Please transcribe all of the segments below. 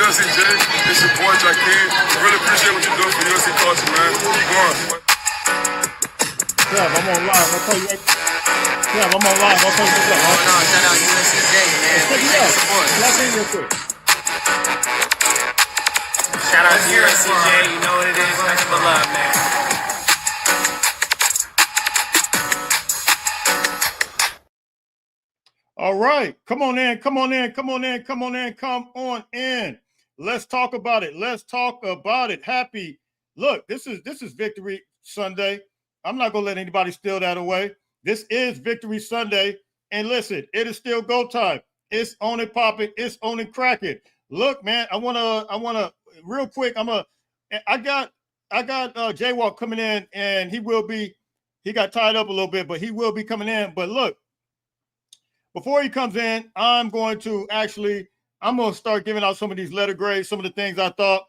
USC Jay? It's your boy Jakeem. Really appreciate what you're doing for USC culture, man. Keep going. Yeah, I'm on live. I'll tell you. Yeah, I'm on live. I'll tell you what's up. Hold on, shout out USC Jay, man. Appreciate the support. Lock in real quick. Shout out to USC Jay. You know what it is. Nothing but love, man. All right. Come on in. Come on in. Come on in. Come on in. Come on in. Let's talk about it. Let's talk about it. Happy. Look, this is Victory Sunday. I'm not gonna let anybody steal that away. This is Victory Sunday. And listen, it is still go time. It's on and popping. It's on and cracking. Look, man, I wanna real quick. I got Jaywok coming in, and he got tied up a little bit, but he will be coming in. But look, before he comes in, I'm going to start giving out some of these letter grades, some of the things I thought.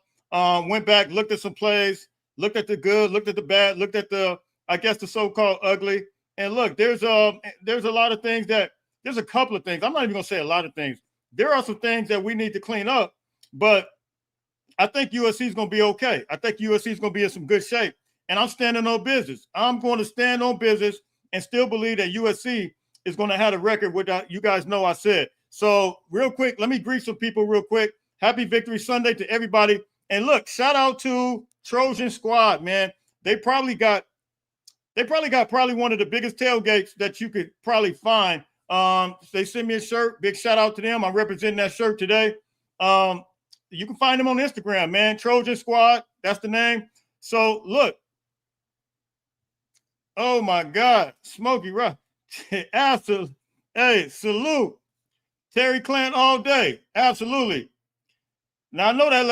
Went back, looked at some plays, looked at the good, looked at the bad, looked at the so-called ugly. And look, there's a lot of things there's a couple of things. I'm not even gonna say a lot of things. There are some things that we need to clean up, but I think USC is gonna be okay. I think USC is gonna be in some good shape. And I'm standing on business. I'm going to stand on business and still believe that USC is going to have a record, which you guys know I said. So real quick, let me greet some people real quick. Happy Victory Sunday to everybody. And look, shout out to Trojan Squad, man. They probably got one of the biggest tailgates that you could probably find. They sent me a shirt. Big shout out to them. I'm representing that shirt today. You can find them on Instagram, man. Trojan Squad, that's the name. So look. Oh my God, Smokey Russ. Absolutely. Hey, salute. Terry Clan all day. Absolutely. Now I know that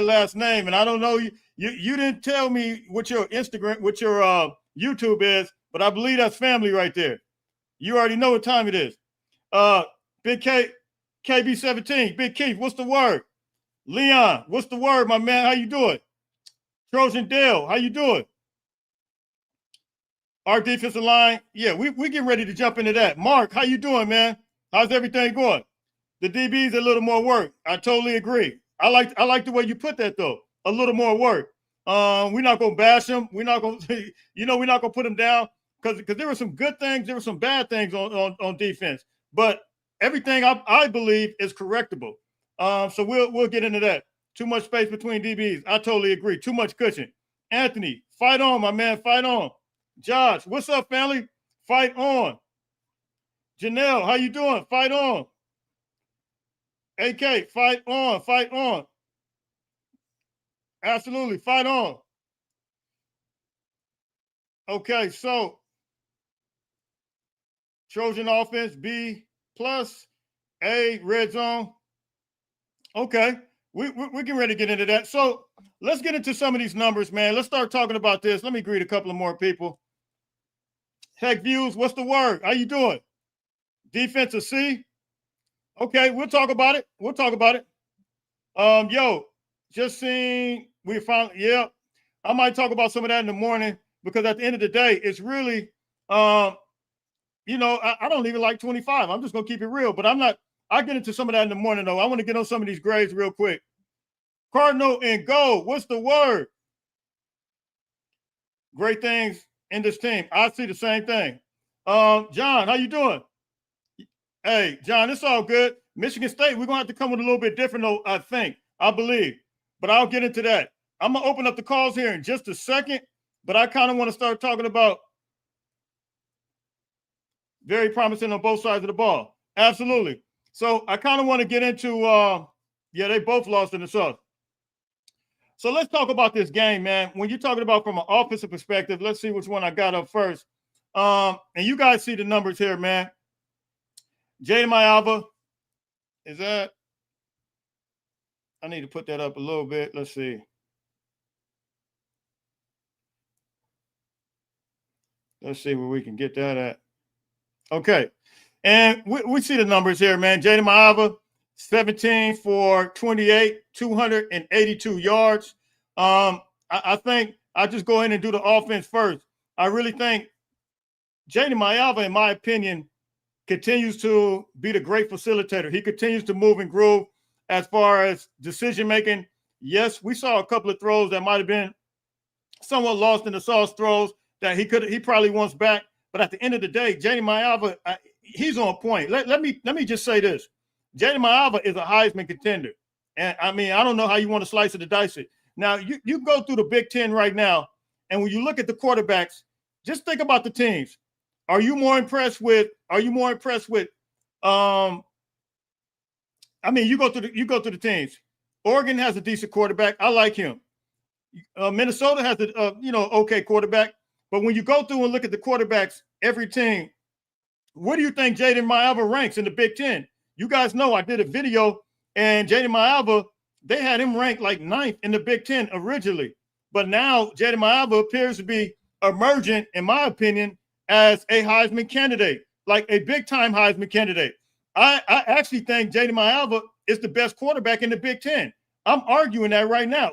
last name, and I don't know you didn't tell me what your Instagram, what your YouTube is, but I believe that's family right there. You already know what time it is. Big K, KB17, Big Keith, what's the word? Leon, what's the word, my man? How you doing? Trojan Dale, how you doing? Our defensive line, yeah, we getting ready to jump into that. Mark, how you doing, man? How's everything going? The DB's a little more work. I totally agree. I like the way you put that though. A little more work. We're not gonna bash them. We're not gonna, we're not gonna put them down because there were some good things, there were some bad things on defense. But everything I believe is correctable. So we'll get into that. Too much space between DBs. I totally agree. Too much cushion. Anthony, fight on, my man. Fight on. Josh, what's up, family? Fight on. Janelle, how you doing? Fight on. AK, fight on. Fight on. Absolutely, fight on. Okay, so Trojan offense, B plus, A, red zone. Okay, we're getting ready to get into that. So let's get into some of these numbers, man. Let's start talking about this. Let me greet a couple of more people. Heck Views, what's the word? How you doing? Defensive C? Okay, we'll talk about it. We'll talk about it. Yo, just seen, we found, yeah, I might talk about some of that in the morning because at the end of the day, it's really, I don't even like 25. I'm just going to keep it real, but I'll get into some of that in the morning, though. I want to get on some of these grades real quick. Cardinal and Bold, what's the word? Great things in this team. I see the same thing. John, how you doing? Hey, John, it's all good. Michigan State, we're going to have to come with a little bit different, though, I believe. But I'll get into that. I'm going to open up the calls here in just a second, but I kind of want to start talking about very promising on both sides of the ball. Absolutely. So I kind of want to get into, they both lost in the South. So let's talk about this game, man. When you're talking about from an offensive perspective, let's see which one I got up first. And you guys see the numbers here, man. Maiava, is that? I need to put that up a little bit. Let's see. Let's see where we can get that at. Okay. And we see the numbers here, man. Maiava, 17 for 28, 282 yards. I think I'll just go ahead and do the offense first. I really think Maiava, in my opinion, continues to be the great facilitator. He continues to move and groove. as far as decision making. Yes, we saw a couple of throws that might have been somewhat lost in the sauce throws that he probably wants back. But at the end of the day, Jaden Maiava, he's on point. Let me just say this: Jaden Maiava is a Heisman contender, and I mean I don't know how you want to slice it or dice it. Now you go through the Big Ten right now, and when you look at the quarterbacks, just think about the teams. Are you more impressed with? I mean, you go through the teams. Oregon has a decent quarterback. I like him. Minnesota has a okay quarterback. But when you go through and look at the quarterbacks, every team, where do you think Jaden Maiava ranks in the Big Ten? You guys know I did a video, and Jaden Maiava, they had him ranked like 9th in the Big Ten originally. But now Jaden Maiava appears to be emergent, in my opinion, as a Heisman candidate, like a big-time Heisman candidate. I actually think Jaden Maiava is the best quarterback in the Big Ten. I'm arguing that right now.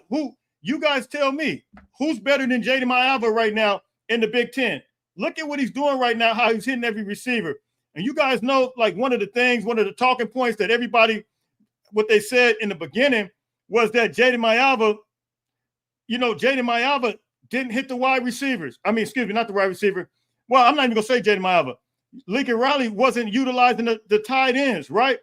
You guys tell me, who's better than Jaden Maiava right now in the Big Ten? Look at what he's doing right now, how he's hitting every receiver. And you guys know, like one of the talking points that everybody, what they said in the beginning was that Jaden Maiava didn't hit the wide receivers. I mean, excuse me, not the wide receiver. Well, I'm not even going to say Jaden Maiava. Lincoln Riley wasn't utilizing the tight ends, right?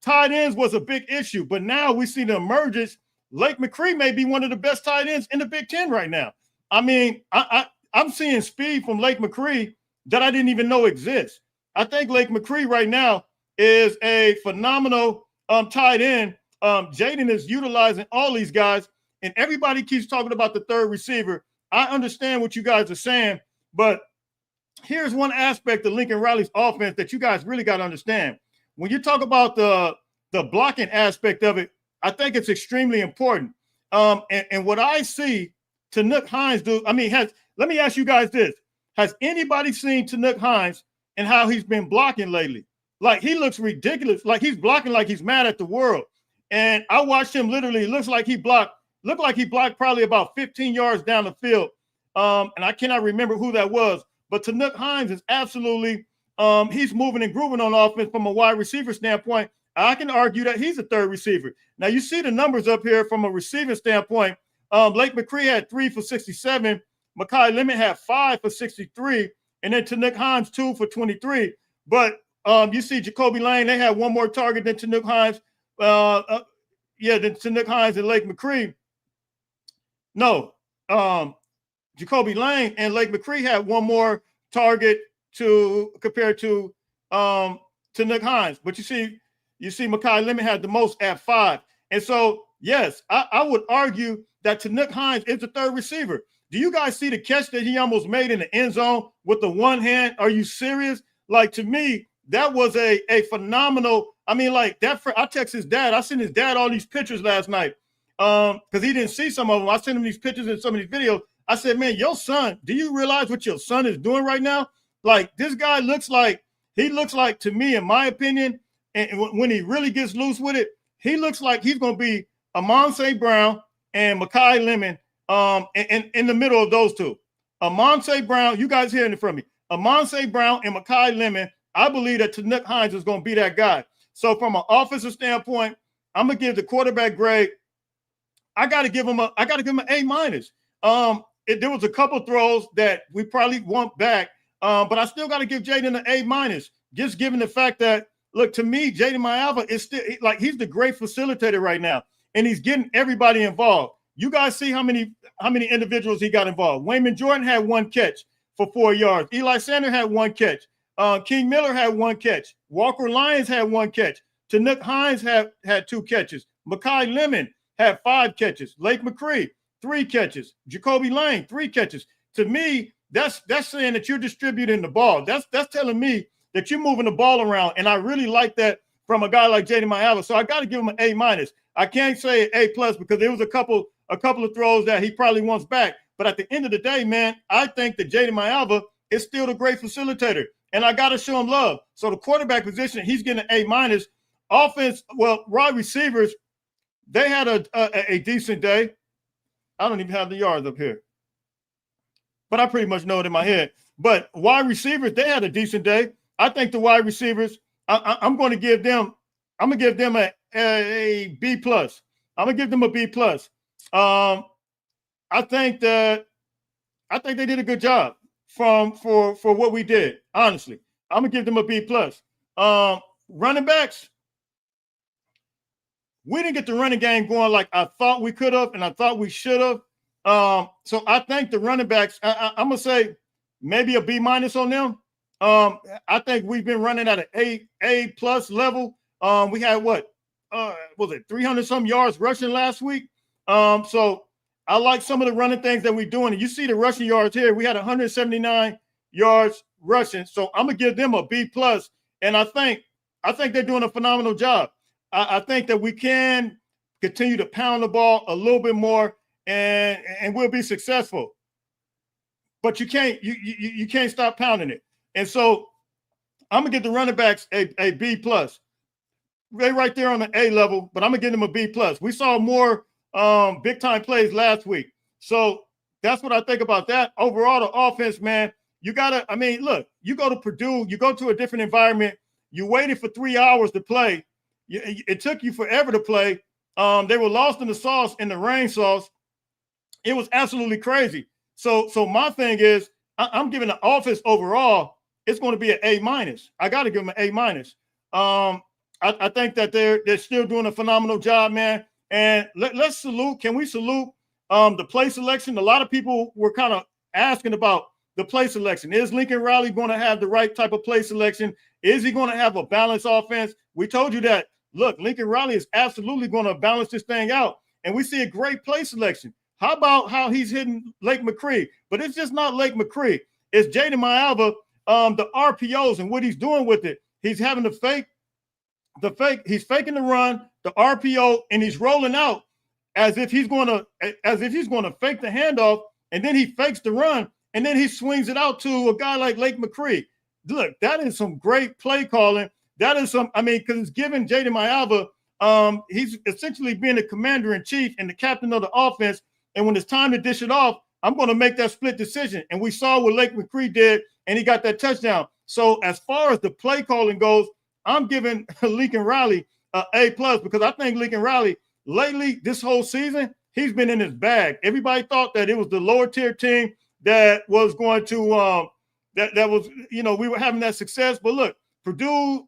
Tight ends was a big issue, but now we see the emergence. Lake McCree may be one of the best tight ends in the Big Ten right now. I mean, I'm seeing speed from Lake McCree that I didn't even know exists. I think Lake McCree right now is a phenomenal tight end. Jaden is utilizing all these guys, and everybody keeps talking about the third receiver. I understand what you guys are saying, but here's one aspect of Lincoln Riley's offense that you guys really got to understand. When you talk about the blocking aspect of it, I think it's extremely important. And what I see Tanook Hines do, I mean, let me ask you guys this. Has anybody seen Tanook Hines and how he's been blocking lately? Like, he looks ridiculous. Like, he's blocking like he's mad at the world. And I watched him literally. Looked like he blocked probably about 15 yards down the field. And I cannot remember who that was. But Tanook Hines is absolutely he's moving and grooving on offense from a wide receiver standpoint. I can argue that he's a third receiver. Now, you see the numbers up here from a receiving standpoint. Lake McCree had 3 for 67. Makai Lemon had 5 for 63. And then Tanook Hines 2 for 23. But you see Jacoby Lane, they had one more target than Tanook Hines. Than Tanook Hines and Lake McCree. No, Jacoby Lane and Lake McCree had one more target compared to Tanook Hines. But you see Makai Lemon had the most at 5. And so, yes, I would argue that Tanook Hines is the third receiver. Do you guys see the catch that he almost made in the end zone with the one hand? Are you serious? Like, to me, that was a phenomenal. I mean, like that. I text his dad. I sent his dad all these pictures last night because he didn't see some of them. I sent him these pictures and some of these videos. I said, man, your son, do you realize what your son is doing right now? Like, this guy looks like, to me, in my opinion, and when he really gets loose with it, he looks like he's going to be Amon St. Brown and Makai Lemon in the middle of those two. Amon St. Brown, you guys hearing it from me. Amon St. Brown and Makai Lemon, I believe that Tanook Hines is going to be that guy. So from an offensive standpoint, I'm going to give the quarterback grade. I got to give him an A-. There was a couple throws that we probably want back, but I still got to give Jaden an A-, just given the fact that, look, to me, Jaden Maiava is still like he's the great facilitator right now, and he's getting everybody involved. You guys see how many individuals he got involved. Wayman Jordan had 1 catch for 4 yards. Eli Sander had 1 catch. King Miller had 1 catch. Walker Lyons had 1 catch. Tanook Hines had 2 catches. Makai Lemon had 5 catches. Lake McCree, 3 catches. Jacoby Lane, 3 catches. To me, that's saying that you're distributing the ball. That's telling me that you're moving the ball around, and I really like that from a guy like Jaden Maiava. So I got to give him an A-. I can't say A+ because there was a couple of throws that he probably wants back. But at the end of the day, man, I think that Jaden Maiava is still the great facilitator, and I got to show him love. So the quarterback position, he's getting an A-. Offense, well, wide receivers, they had a decent day. I don't even have the yards up here, but I pretty much know it in my head. But wide receivers, they had a decent day. I think the wide receivers, I'm going to give them a B plus. I'm gonna give them a B plus. I think they did a good job for what we did. Honestly, I'm gonna give them a B plus. Running backs, we didn't get the running game going like I thought we could have, and I thought we should have. So I think the running backs, I'm gonna say maybe a B minus on them. I think we've been running at an A plus level. We had what was it 300 some yards rushing last week. So I like some of the running things that we're doing. And you see the rushing yards here. We had 179 yards rushing. So I'm gonna give them a B plus. And I think they're doing a phenomenal job. I think that we can continue to pound the ball a little bit more, and we'll be successful. But you can't stop pounding it. And so I'm gonna give the running backs a B plus. They're right there on the A level, but I'm gonna give them a B plus. We saw more big time plays last week. So that's what I think about that. Overall, the offense, man, look, you go to Purdue, you go to a different environment, you waited for 3 hours to play. It took you forever to play. They were lost in the sauce, in the rain sauce. It was absolutely crazy. So my thing is, I'm giving the offense overall, it's going to be an A minus. I got to give them an A minus. I think that they're still doing a phenomenal job, man. And let's salute. Can we salute the play selection? A lot of people were kind of asking about the play selection. Is Lincoln Riley going to have the right type of play selection? Is he going to have a balanced offense? We told you that. Look, Lincoln Riley is absolutely going to balance this thing out. And we see a great play selection. How about how he's hitting Lake McCree? But it's just not Lake McCree. It's Jaden Maiava, the RPOs and what he's doing with it. He's having the fake. He's faking the run, the RPO, and he's rolling out as if he's going to fake the handoff, and then he fakes the run, and then he swings it out to a guy like Lake McCree. Look, that is some great play calling. That is because it's giving Jaden Maiava, he's essentially being the commander-in-chief and the captain of the offense. And when it's time to dish it off, I'm going to make that split decision. And we saw what Lake McCree did, and he got that touchdown. So as far as the play calling goes, I'm giving Lincoln Riley an A plus, because I think Lincoln Riley lately, this whole season, he's been in his bag. Everybody thought that it was the lower tier team that was going to that was, we were having that success. But look, Purdue,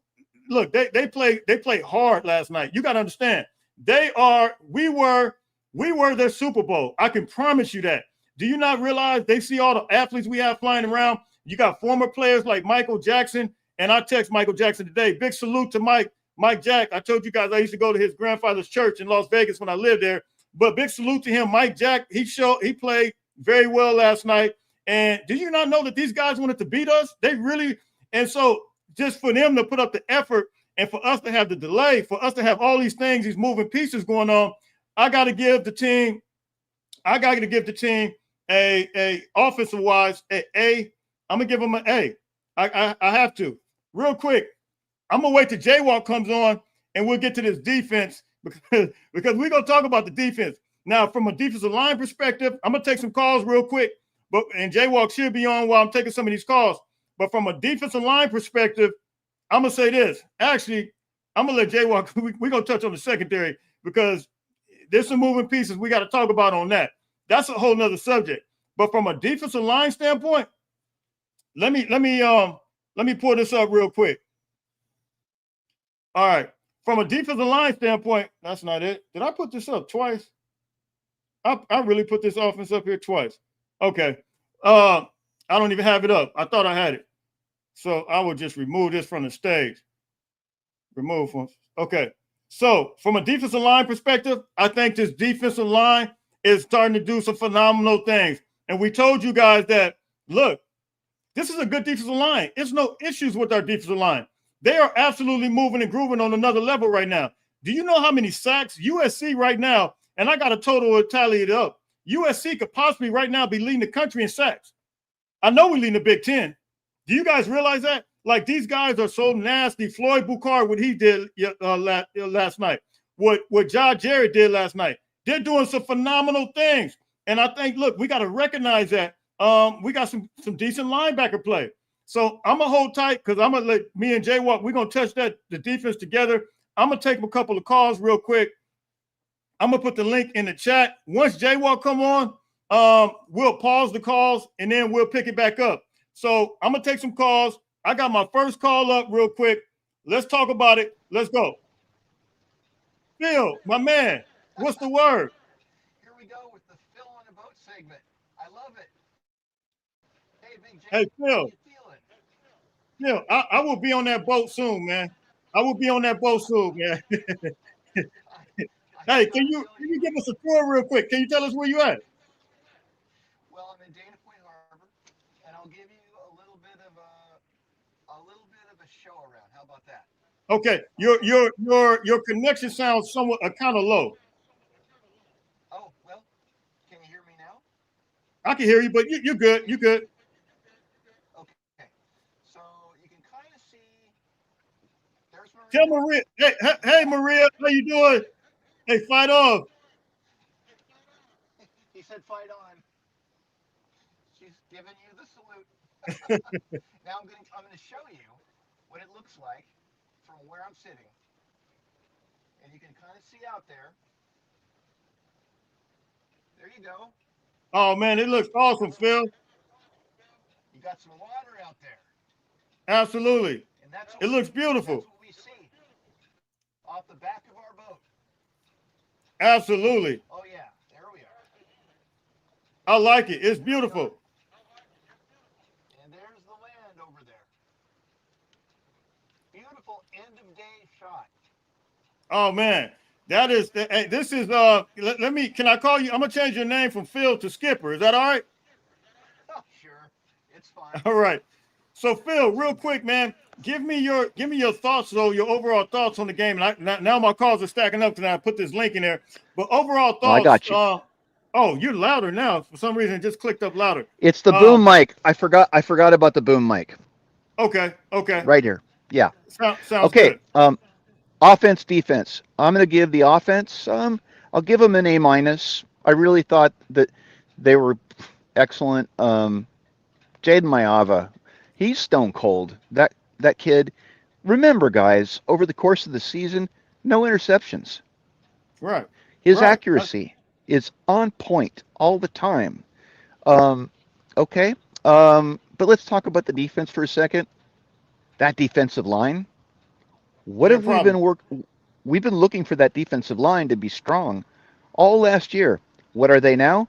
look, they played hard last night. You got to understand, we were their Super Bowl. I can promise you that. Do you not realize they see all the athletes we have flying around? You got former players like Michael Jackson, and I text Michael Jackson today. Big salute to Mike Jack. I told you guys I used to go to his grandfather's church in Las Vegas when I lived there. But big salute to him, Mike Jack. He played very well last night. And did you not know that these guys wanted to beat us? They really, and so just for them to put up the effort and for us to have the delay, for us to have all these things, these moving pieces going on, I got to give the team a offensive wise A. I'm gonna give them an A. I have to. Real quick, I'm gonna wait till Jaywok comes on and we'll get to this defense because we're gonna talk about the defense. Now, from a defensive line perspective, I'm gonna take some calls real quick, and Jaywok should be on while I'm taking some of these calls. But from a defensive line perspective, I'm gonna say this. Actually, I'm gonna let Jaywok. We're gonna touch on the secondary because there's some moving pieces we got to talk about on that. That's a whole nother subject. But from a defensive line standpoint, let me pull this up real quick. All right. From a defensive line standpoint, that's not it. Did I put this up twice? I really put this offense up here twice. Okay. I don't even have it up. I thought I had it. So I will just remove this from the stage. Remove from. Okay. So from a defensive line perspective, I think this defensive line is starting to do some phenomenal things. And we told you guys that, look, this is a good defensive line. It's no issues with our defensive line. They are absolutely moving and grooving on another level right now. Do you know how many sacks USC right now, and I got a total to tally it up, USC could possibly right now be leading the country in sacks. I know we lead the Big Ten. Do you guys realize that? Like, these guys are so nasty. Floyd Boucard, what he did last night, what John Jarrett did last night, they're doing some phenomenal things. And I think, look, we got to recognize that. We got some decent linebacker play. So I'm going to hold tight because I'm going to let me and Jaywok, we're going to touch the defense together. I'm gonna take a couple of calls real quick. I'm gonna put the link in the chat. Once Jaywok come on, we'll pause the calls and then we'll pick it back up. So I'm gonna take some calls. I got my first call up real quick. Let's talk about it. Let's go. Phil, my man, what's the word? Here we go with the Phil on the boat segment. I love it. Hey, Big J, Hey, Phil. how you feeling? Phil, I will be on that boat soon, man. I will be on that boat soon, man. Hey, can you give us a tour real quick? Can you tell us where you at? Well, I'm in Dana Point Harbor, and I'll give you a little bit of a show around. How about that? Okay, your connection sounds somewhat kind of low. Oh, well, can you hear me now? I can hear you, but you're good. You're good. Okay, so you can kind of see. There's Maria. Tell Maria. Hey, Maria, how you doing? Hey, fight off. He said, "Fight on." She's giving you the salute. Now I'm gonna show you what it looks like from where I'm sitting, and you can kind of see out there. There you go. Oh man, it looks awesome, Phil. You got some water out there. Absolutely. And that's it looks beautiful. That's what we see off the back of our boat. Absolutely. Oh yeah, there we are. I like it. It's beautiful. And there's the land over there. Beautiful end of day shot. Oh man. That is hey, this is let me can I call you? I'm gonna change your name from Phil to Skipper. Is that all right? Oh, sure. It's fine. All right. So Phil, real quick, man, give me your thoughts, though, your overall thoughts on the game. And now my calls are stacking up tonight. I put this link in there. But overall thoughts. I got you. Oh, you're louder now. For some reason, it just clicked up louder. It's the boom mic. I forgot about the boom mic. Okay. Right here. Yeah. Sounds okay. Good. Offense, defense. I'm going to give the offense. I'll give them an A-. I really thought that they were excellent. Jaden Maiava, he's stone cold. That kid. Remember, guys, over the course of the season, no interceptions. Right. His accuracy is on point all the time. Okay. But let's talk about the defense for a second. That defensive line. What have we been We've been looking for that defensive line to be strong all last year. What are they now?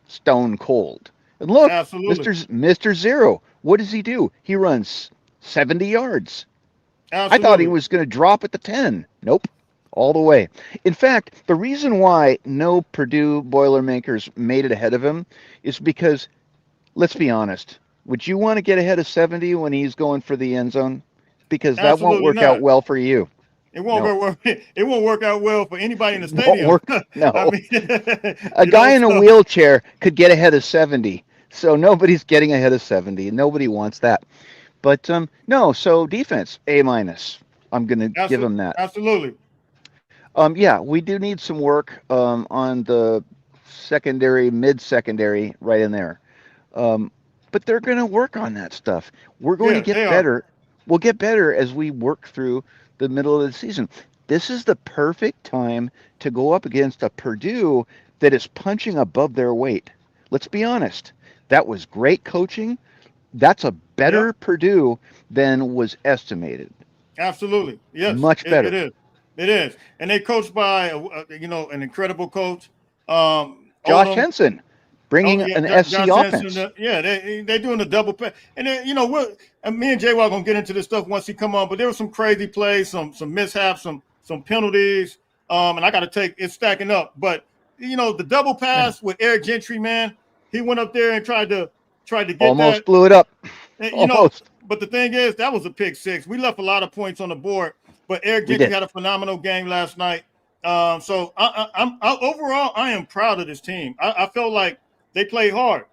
Stone cold. And look, Mr. Zero, what does he do? He runs 70 yards. Absolutely. I thought he was going to drop at the 10. Nope. All the way. In fact, the reason why no Purdue Boilermakers made it ahead of him is because, let's be honest, would you want to get ahead of 70 when he's going for the end zone? Because that won't work out well for you. It won't work out well for anybody in the stadium. No. I mean, a guy in a wheelchair could get ahead of 70. So nobody's getting ahead of 70. Nobody wants that. But no, so defense, A-. I'm going to give him that. Absolutely. Yeah, we do need some work on the secondary, mid-secondary right in there. But they're going to work on that stuff. We're going to get better. We'll get better as we work through the middle of the season. This is the perfect time to go up against a Purdue that is punching above their weight. Let's be honest. That was great coaching. That's a better Purdue than was estimated. Absolutely. Yes. Much better. It is. And they coached by, an incredible coach. Josh Henson. Bringing an SC offense. They're doing a double pass. And then, me and Jaywok gonna get into this stuff once he come on. But there were some crazy plays, some mishaps, some penalties. And I got to take it's stacking up. But the double pass with Eric Gentry, man, he went up there and tried to get almost blew it up. Almost. But the thing is, that was a pick six. We left a lot of points on the board. But Eric Gentry had a phenomenal game last night. So I'm overall, I am proud of this team. I felt like they played hard.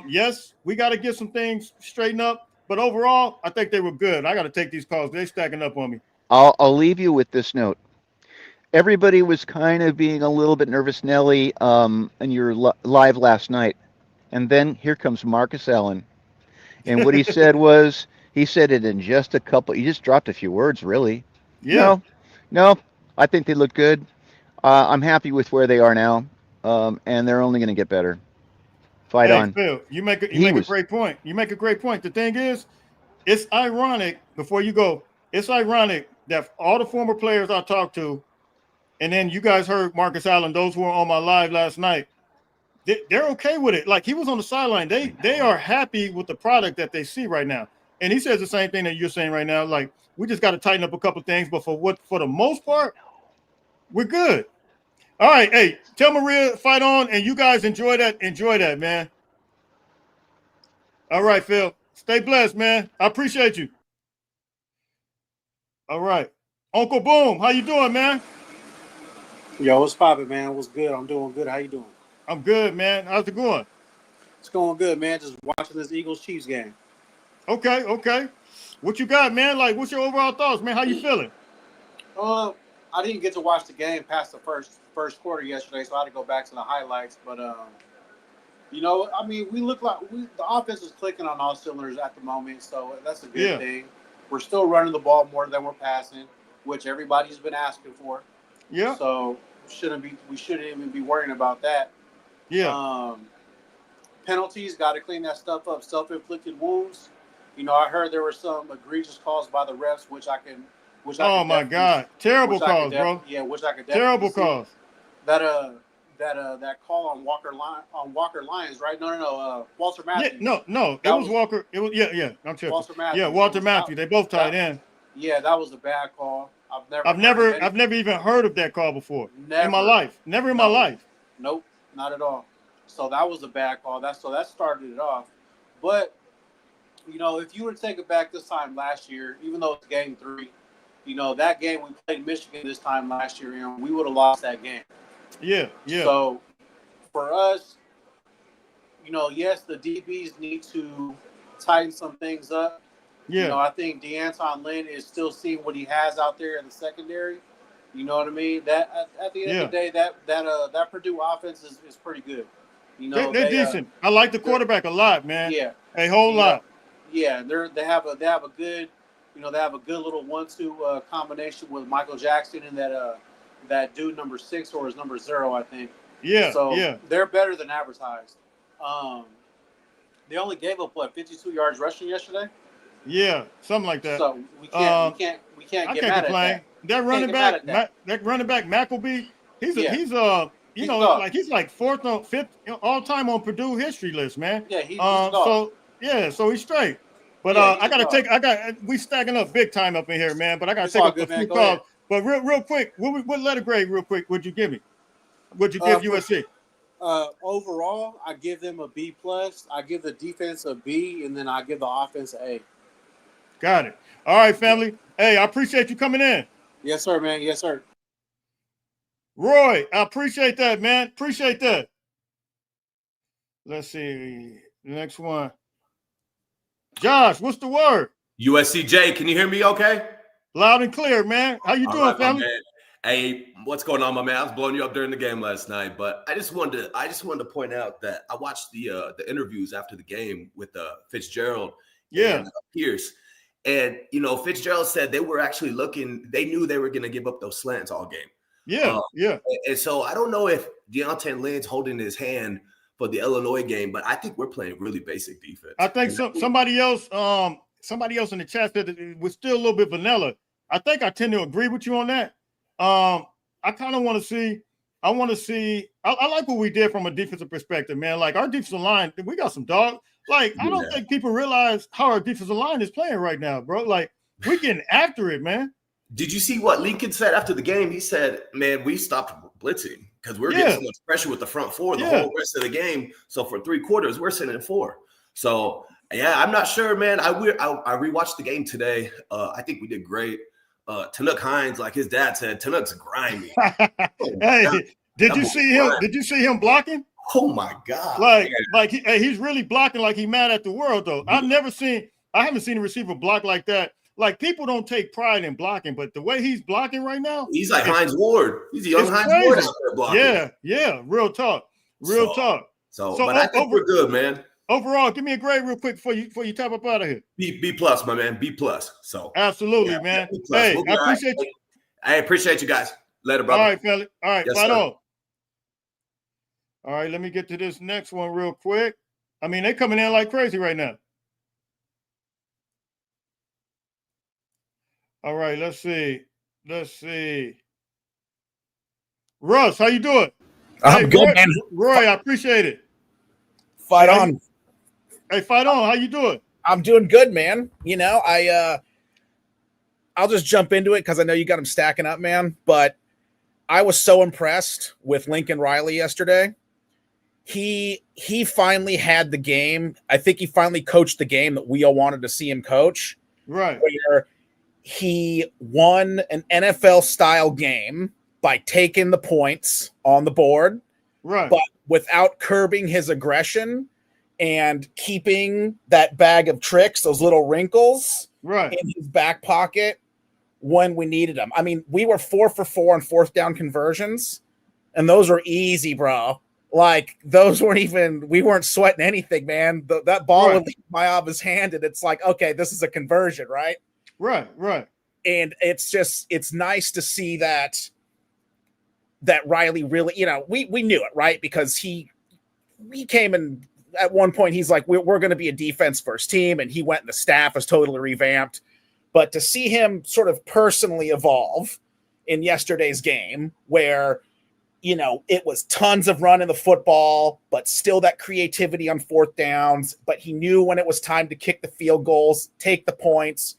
Yes, we got to get some things straightened up, but overall, I think they were good. I got to take these calls. They're stacking up on me. I'll leave you with this note. Everybody was kind of being a little bit nervous, Nelly, in your live last night. And then here comes Marcus Allen. And what he said was, he said it in just a couple, he just dropped a few words, really. Yeah. No, I think they look good. I'm happy with where they are now, and they're only going to get better. Fight Hey, on. Phil, you make He a was. great point. You make a great point. The thing is, it's ironic. Before you go, it's ironic that all the former players I talked to, and then you guys heard Marcus Allen. Those who were on my live last night, they're okay with it. Like he was on the sideline. They are happy with the product that they see right now. And he says the same thing that you're saying right now. Like we just got to tighten up a couple things, but for the most part, we're good. All right, hey, tell Maria fight on, and you guys enjoy that. Enjoy that, man. All right, Phil. Stay blessed, man. I appreciate you. All right, Uncle Boom, how you doing, man? Yo, what's poppin', man? What's good? I'm doing good. How you doing? I'm good, man. How's it going? It's going good, man. Just watching this Eagles-Chiefs game. Okay. What you got, man? Like, what's your overall thoughts, man? How you feeling? I didn't get to watch the game past the first quarter yesterday, so I had to go back to the highlights. But I mean, we look like the offense is clicking on all cylinders at the moment, so that's a good thing. We're still running the ball more than we're passing, which everybody's been asking for. Yeah. So we shouldn't even be worrying about that. Yeah. Penalties, got to clean that stuff up. Self-inflicted wounds. I heard there were some egregious calls by the refs, Oh my God, terrible calls, bro. Yeah, which I could definitely terrible see. calls. That call on Walker Lyons, right? No, Walter Matthews. Yeah, no, it was Walker. It was yeah. I'm tripping. Walter Matthews. Yeah, Walter Matthews. They both tied in. Yeah, that was a bad call. I've never even heard of that call before in my life. Never in my life. Nope, not at all. So that was a bad call. That started it off. But if you were to take it back this time last year, even though it's game 3, that game we played Michigan this time last year, and we would have lost that game. Yeah. So for us, yes, the DBs need to tighten some things up. Yeah. I think DeAnton Lynn is still seeing what he has out there in the secondary. You know what I mean? That at the end of the day, that Purdue offense is pretty good. They're decent. I like the quarterback a lot, man. Yeah, a whole lot. Yeah, they have a good, they have a good little 1-2 combination with Michael Jackson and that dude number 6 or his number 0, I think. Yeah. So they're better than advertised. They only gave up 52 yards rushing yesterday. Yeah, something like that. So we can't get mad at that. That running back Mackleby, he's like 4th or 5th all time on Purdue history list, man. Yeah, he's so he's straight. But we stacking up big time up in here, man. But I gotta take up a few calls. But real quick, what letter grade, real quick, would you give me? Would you give USC? Overall, I give them a B+. I give the defense a B, and then I give the offense an A. Got it. All right, family. Hey, I appreciate you coming in. Yes, sir, man. Yes, sir. Roy, I appreciate that, man. Appreciate that. Let's see. The next one. Josh, what's the word? USCJ, can you hear me okay? Loud and clear, man. How you doing, family? Hey, what's going on, my man? I was blowing you up during the game last night, but I just wanted to point out that I watched the interviews after the game with Fitzgerald and Pierce. And, Fitzgerald said they were actually they knew they were going to give up those slants all game. Yeah. And so I don't know if DeAnton Lynn's holding his hand for the Illinois game, but I think we're playing really basic defense. I think somebody else in the chat said that it was still a little bit vanilla. I think I tend to agree with you on that. I kind of want to see. I like what we did from a defensive perspective, man. Like our defensive line, we got some dog. Like I don't think people realize how our defensive line is playing right now, bro. Like we're getting after it, man. Did you see what Lincoln said after the game? He said, "Man, we stopped blitzing because we're getting so much pressure with the front four the whole rest of the game. So for 3 quarters, we're sitting at 4. So yeah, I'm not sure, man. I rewatched the game today. I think we did great. Tanuk Hines, like his dad said, Tanuk's grimy. Hey, did you see him? Did you see him blocking? Oh my God! He's really blocking like he's mad at the world, though. I haven't seen a receiver block like that. Like people don't take pride in blocking, but the way he's blocking right now, he's like Hines Ward. He's a young Hines Ward out there blocking. Yeah. Real talk. So but I think we're good, man. Overall, give me a grade real quick before you tap up out of here. B+, my man. B+. So absolutely, man. Hey, I appreciate you. Hey, appreciate you guys. Later, brother. All right, fella. All right, Yes, fight sir. on. All right, let me get to this next one real quick. I mean, they coming in like crazy right now. All right, let's see. Russ, how you doing? I'm good, Roy, man. Roy, I appreciate it. Fight on. Hey, fight on. How you doing? I'm doing good, man. You know, I'll just jump into it because I know you got them stacking up, man. But I was so impressed with Lincoln Riley yesterday. He finally had the game. I think he finally coached the game that we all wanted to see him coach. Right. Where he won an NFL-style game by taking the points on the board, right, but without curbing his aggression and keeping that bag of tricks, those little wrinkles, right, in his back pocket when we needed them. I mean, we were 4 for 4 on fourth down conversions, and those were easy, bro. Like, those weren't even, we weren't sweating anything, man. That ball would leave Maiava's hand, and it's like, okay, this is a conversion, right? Right. And it's nice to see that Riley really, you know, we knew it, right? Because he came and at one point he's like, we're going to be a defense first team, and he went and the staff was totally revamped. But to see him sort of personally evolve in yesterday's game where, you know, it was tons of running the football, but still that creativity on fourth downs, but he knew when it was time to kick the field goals, take the points,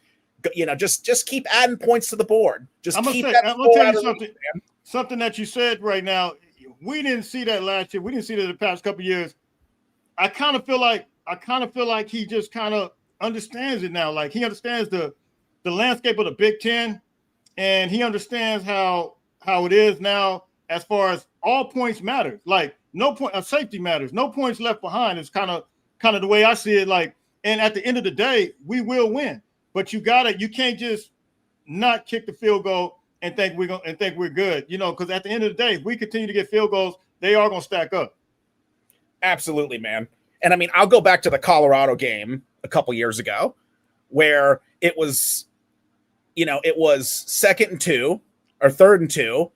you know, just keep adding points to the board. I'm gonna tell you something. Something that you said right now, we didn't see that last year. We didn't see that the past couple of years. I kind of feel like he just kind of understands it now. Like, he understands the landscape of the Big Ten, and he understands how it is now as far as all points matter. Like, no point, safety matters. No points left behind is kind of the way I see it. Like, and at the end of the day, we will win. But you can't just not kick the field goal and think we're good, you know, because at the end of the day, if we continue to get field goals, they are going to stack up. Absolutely, man. And I mean, I'll go back to the Colorado game a couple years ago where it was, you know, it was 2nd and 2 or 3rd and 2.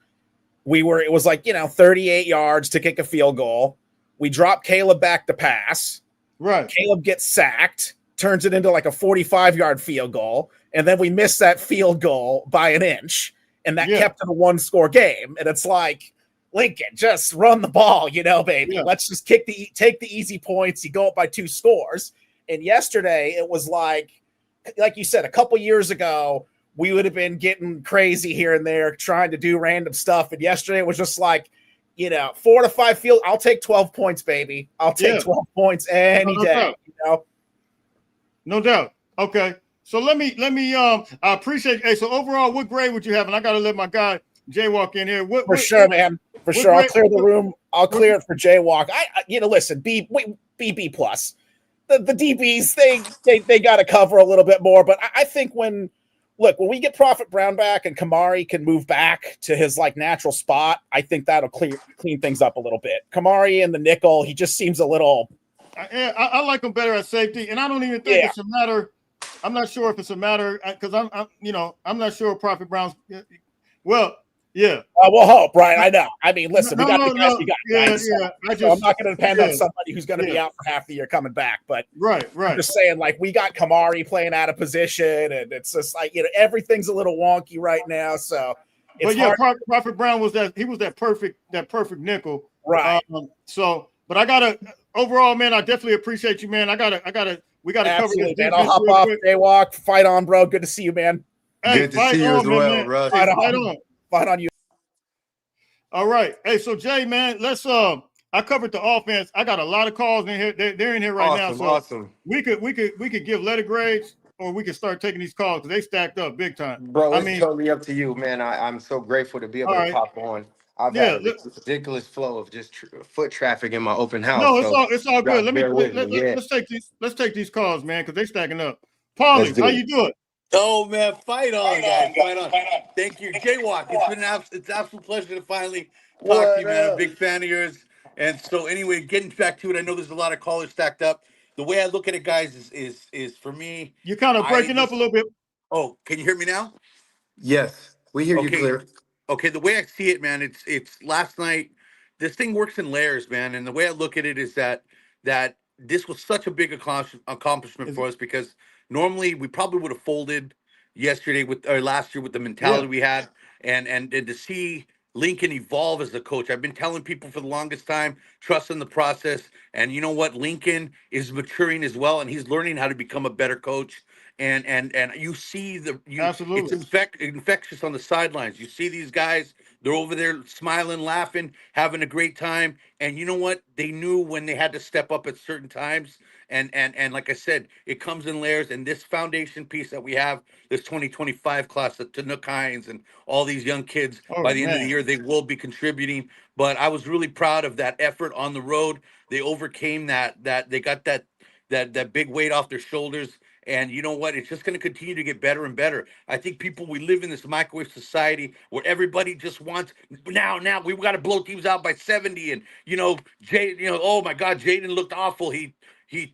It was like, you know, 38 yards to kick a field goal. We dropped Caleb back to pass. Right. Caleb gets sacked, turns it into like a 45-yard field goal. And then we missed that field goal by an inch. And that kept it a 1-score game. And it's like, Lincoln, just run the ball, you know, baby. Let's just take the easy points. You go up by 2 scores. And yesterday, it was like you said, a couple years ago, we would have been getting crazy here and there, trying to do random stuff. And yesterday, it was just like, you know, 4 to 5 field. I'll take 12 points, baby. I'll take 12 points any day. You know, no doubt. Okay. So let me I appreciate. Hey, so overall, what grade would you have? And I got to let my guy Jaywok in here. For sure, man. For sure. I'll clear the room. I'll clear it for Jaywok. You know, listen, B plus. The DBs, they got to cover a little bit more. But I think when we get Prophet Brown back and Kamari can move back to his like natural spot, I think that'll clean things up a little bit. Kamari in the nickel, he just seems a little. I like him better at safety, and I don't even think it's a matter. I'm not sure if it's a matter because I'm not sure Prophet Brown's. Well, yeah. We'll hope, right? I know. I mean, listen, we got the guys we got. Yeah, right? So I'm not going to depend on somebody who's going to be out for half the year coming back. But right. I'm just saying, like, we got Kamari playing out of position, and it's just like, you know, everything's a little wonky right now. So, Prophet Brown was that perfect nickel, right? But I gotta overall, man, I definitely appreciate you, man. We gotta cover this. Man. I'll hop off. Jaywok, fight on, bro. Good to see you, man. Hey, good to see you as well, Russ. Fight on. Fight on you. All right. Hey, so Jay, man, let's I covered the offense. I got a lot of calls in here. They're in here right now. So awesome. We could give letter grades, or we could start taking these calls because they stacked up big time. Bro, it's totally up to you, man. I'm so grateful to be able to pop on. I've had a ridiculous flow of just foot traffic in my open house. No, it's all good. Let's take these calls, man, because they stacking up. Paulie, how you doing? Oh man, fight on, guys. Fight on. Thank you, Jaywok. It's been an absolute pleasure to finally talk to you, man. I'm a big fan of yours. And so anyway, getting back to it, I know there's a lot of callers stacked up. The way I look at it, guys, is for me. You're kind of breaking up a little bit. Oh, can you hear me now? Yes. We hear you Okay. clear. Okay. The way I see it, man, it's last night. This thing works in layers, man. And the way I look at it is that this was such a big accomplishment for us because normally we probably would have folded yesterday with or last year with the mentality we had, and to see Lincoln evolve as a coach. I've been telling people for the longest time, trust in the process. And you know what? Lincoln is maturing as well, and he's learning how to become a better coach. And you see it's Absolutely. infectious on the sidelines. You see these guys, they're over there smiling, laughing, having a great time. And you know what? They knew when they had to step up at certain times. And like I said, it comes in layers. And this foundation piece that we have, this 2025 class, the Tanook Hines and all these young kids, by the end of the year, they will be contributing. But I was really proud of that effort on the road. They overcame that they got that big weight off their shoulders. And you know what? It's just going to continue to get better and better. I think we live in this microwave society where everybody just wants now. We've got to blow teams out by 70. And oh my God, Jaden looked awful. He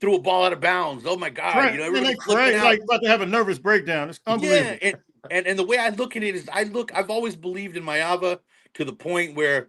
threw a ball out of bounds. Oh my God, everybody's flipping out. Like about to have a nervous breakdown. It's unbelievable. Yeah, and the way I look at it is I've always believed in Maiava to the point where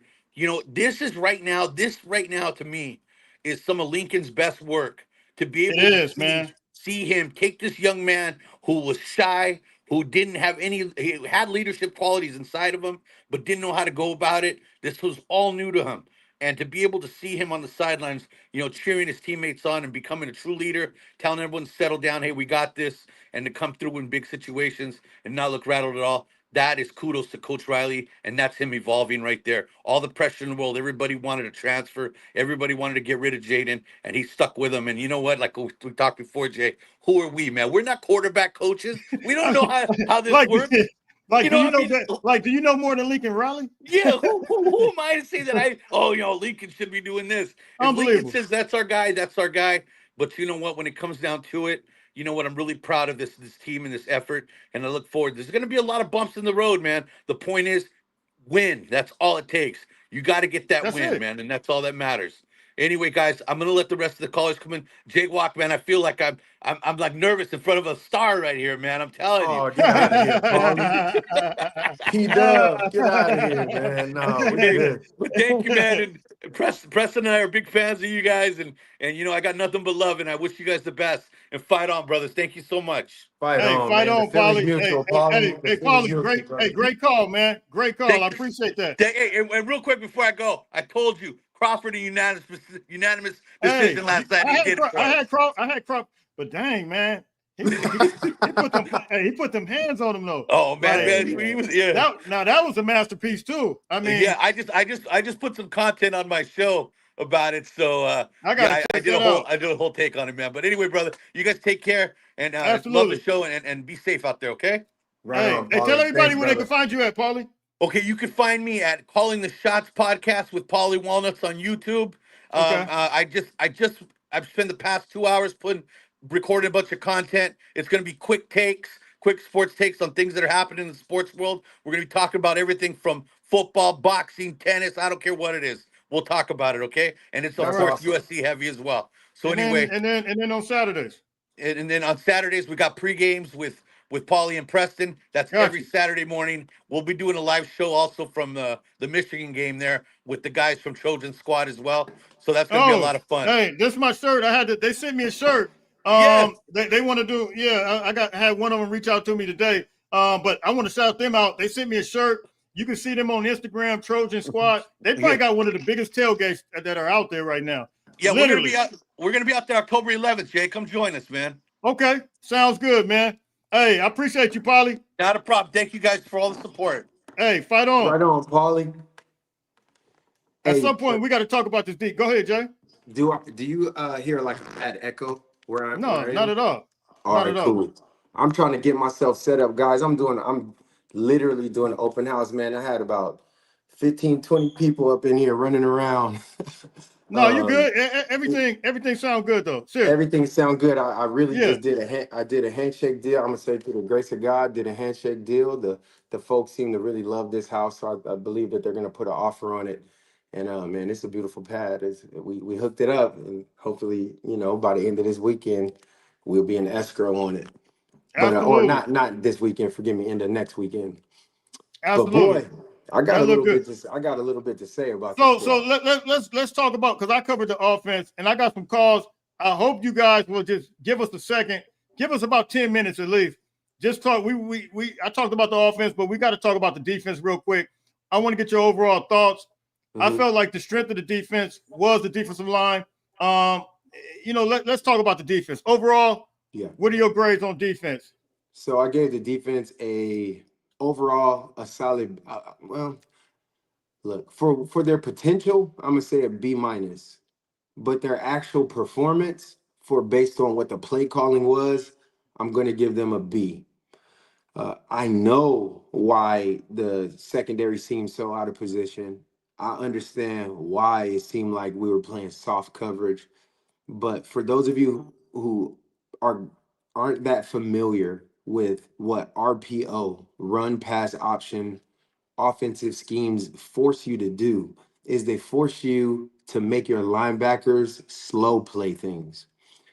this right now to me is some of Lincoln's best work to be able to see him take this young man who was shy, who didn't have he had leadership qualities inside of him, but didn't know how to go about it. This was all new to him. And to be able to see him on the sidelines, cheering his teammates on and becoming a true leader, telling everyone to settle down, hey, we got this, and to come through in big situations and not look rattled at all. That is kudos to Coach Riley, and that's him evolving right there. All the pressure in the world, everybody wanted to transfer, everybody wanted to get rid of Jaden, and he stuck with him. And you know what? Like we talked before, Jay, who are we, man? We're not quarterback coaches. We don't know how this works. Do you know more than Lincoln Riley? Yeah, who am I to say that Lincoln should be doing this? If Lincoln says that's our guy, that's our guy. But you know what? When it comes down to it, you know what? I'm really proud of this team and this effort, and I look forward. There's going to be a lot of bumps in the road, man. The point is, win. That's all it takes. You got to get that win, man, and that's all that matters. Anyway, guys, I'm gonna let the rest of the callers come in. Jaywok, man, I feel like I'm like nervous in front of a star right here, man. I'm telling you. Oh, get out of here, Paulie. P-Dub, get out of here, man. No, we good. But thank you, man. And Preston and I are big fans of you guys, and I got nothing but love, and I wish you guys the best. And fight on, brothers. Thank you so much. Fight on, Paulie. Hey, Paulie, great call, man. Great call. I appreciate that. Hey, and real quick before I go, I told you Crawford a unanimous decision last night. I had Crawford, but dang, man. He put them hands on him though. Oh man, he was that was a masterpiece too. I mean, yeah, I just put some content on my show about it, so I did a whole take on it, man. But anyway, brother, you guys take care and love the show and be safe out there, okay? Right. Hey, tell everybody where they can find you at, Paulie. Okay, you can find me at Calling the Shots podcast with Paulie Walnuts on YouTube. Okay. I've spent the past 2 hours recording a bunch of content. It's going to be quick sports takes on things that are happening in the sports world. We're going to be talking about everything from football, boxing, tennis. I don't care what it is. We'll talk about it, okay? And it's of course awesome. USC heavy as well. So and then on Saturdays. And then on Saturdays we got pre-games with Paulie and Preston. That's every Saturday morning. We'll be doing a live show also from the Michigan game there with the guys from Trojan Squad as well. So that's going to be a lot of fun. Hey, this is my shirt. They sent me a shirt. They want to do. Yeah, I had one of them reach out to me today. But I want to shout them out. They sent me a shirt. You can see them on Instagram, Trojan Squad. They probably got one of the biggest tailgates that are out there right now. Yeah, literally. We're gonna be out there October 11th, Jay. Come join us, man. Okay, sounds good, man. Hey, I appreciate you, Paulie. Not a problem. Thank you guys for all the support. Hey, fight on. Right on, Paulie. At some point, we got to talk about this deep. Go ahead, Jay. Do you hear like a bad echo where I'm? No, not at all. All right, cool. I'm trying to get myself set up, guys. I'm literally doing an open house, man. I had about 15, 20 people up in here running around. No, you good. Everything sounds good though. Seriously. Everything sounds good. I really just did a handshake deal. I'm gonna say through the grace of God, did a handshake deal. The folks seem to really love this house, so I believe that they're gonna put an offer on it. And man, it's a beautiful pad. We hooked it up, and hopefully, by the end of this weekend, we'll be in escrow on it. But or not this weekend. Forgive me, end of next weekend. Absolutely. But boy, I got a little bit to say about this. So let's talk about, because I covered the offense and I got some calls. I hope you guys will just give us a second. Give us about 10 minutes at least. Just talk. I talked about the offense, but we got to talk about the defense real quick. I want to get your overall thoughts. I felt like the strength of the defense was the defensive line. Let's talk about the defense. Overall, what are your grades on defense? So I gave the defense a solid, look, for their potential, I'm gonna say a B minus. But their actual performance, based on what the play calling was, I'm gonna give them a B. I know why the secondary seemed so out of position. I understand why it seemed like we were playing soft coverage. But for those of you who aren't that familiar with what RPO, run pass option, offensive schemes force you to do, is they force you to make your linebackers slow play things.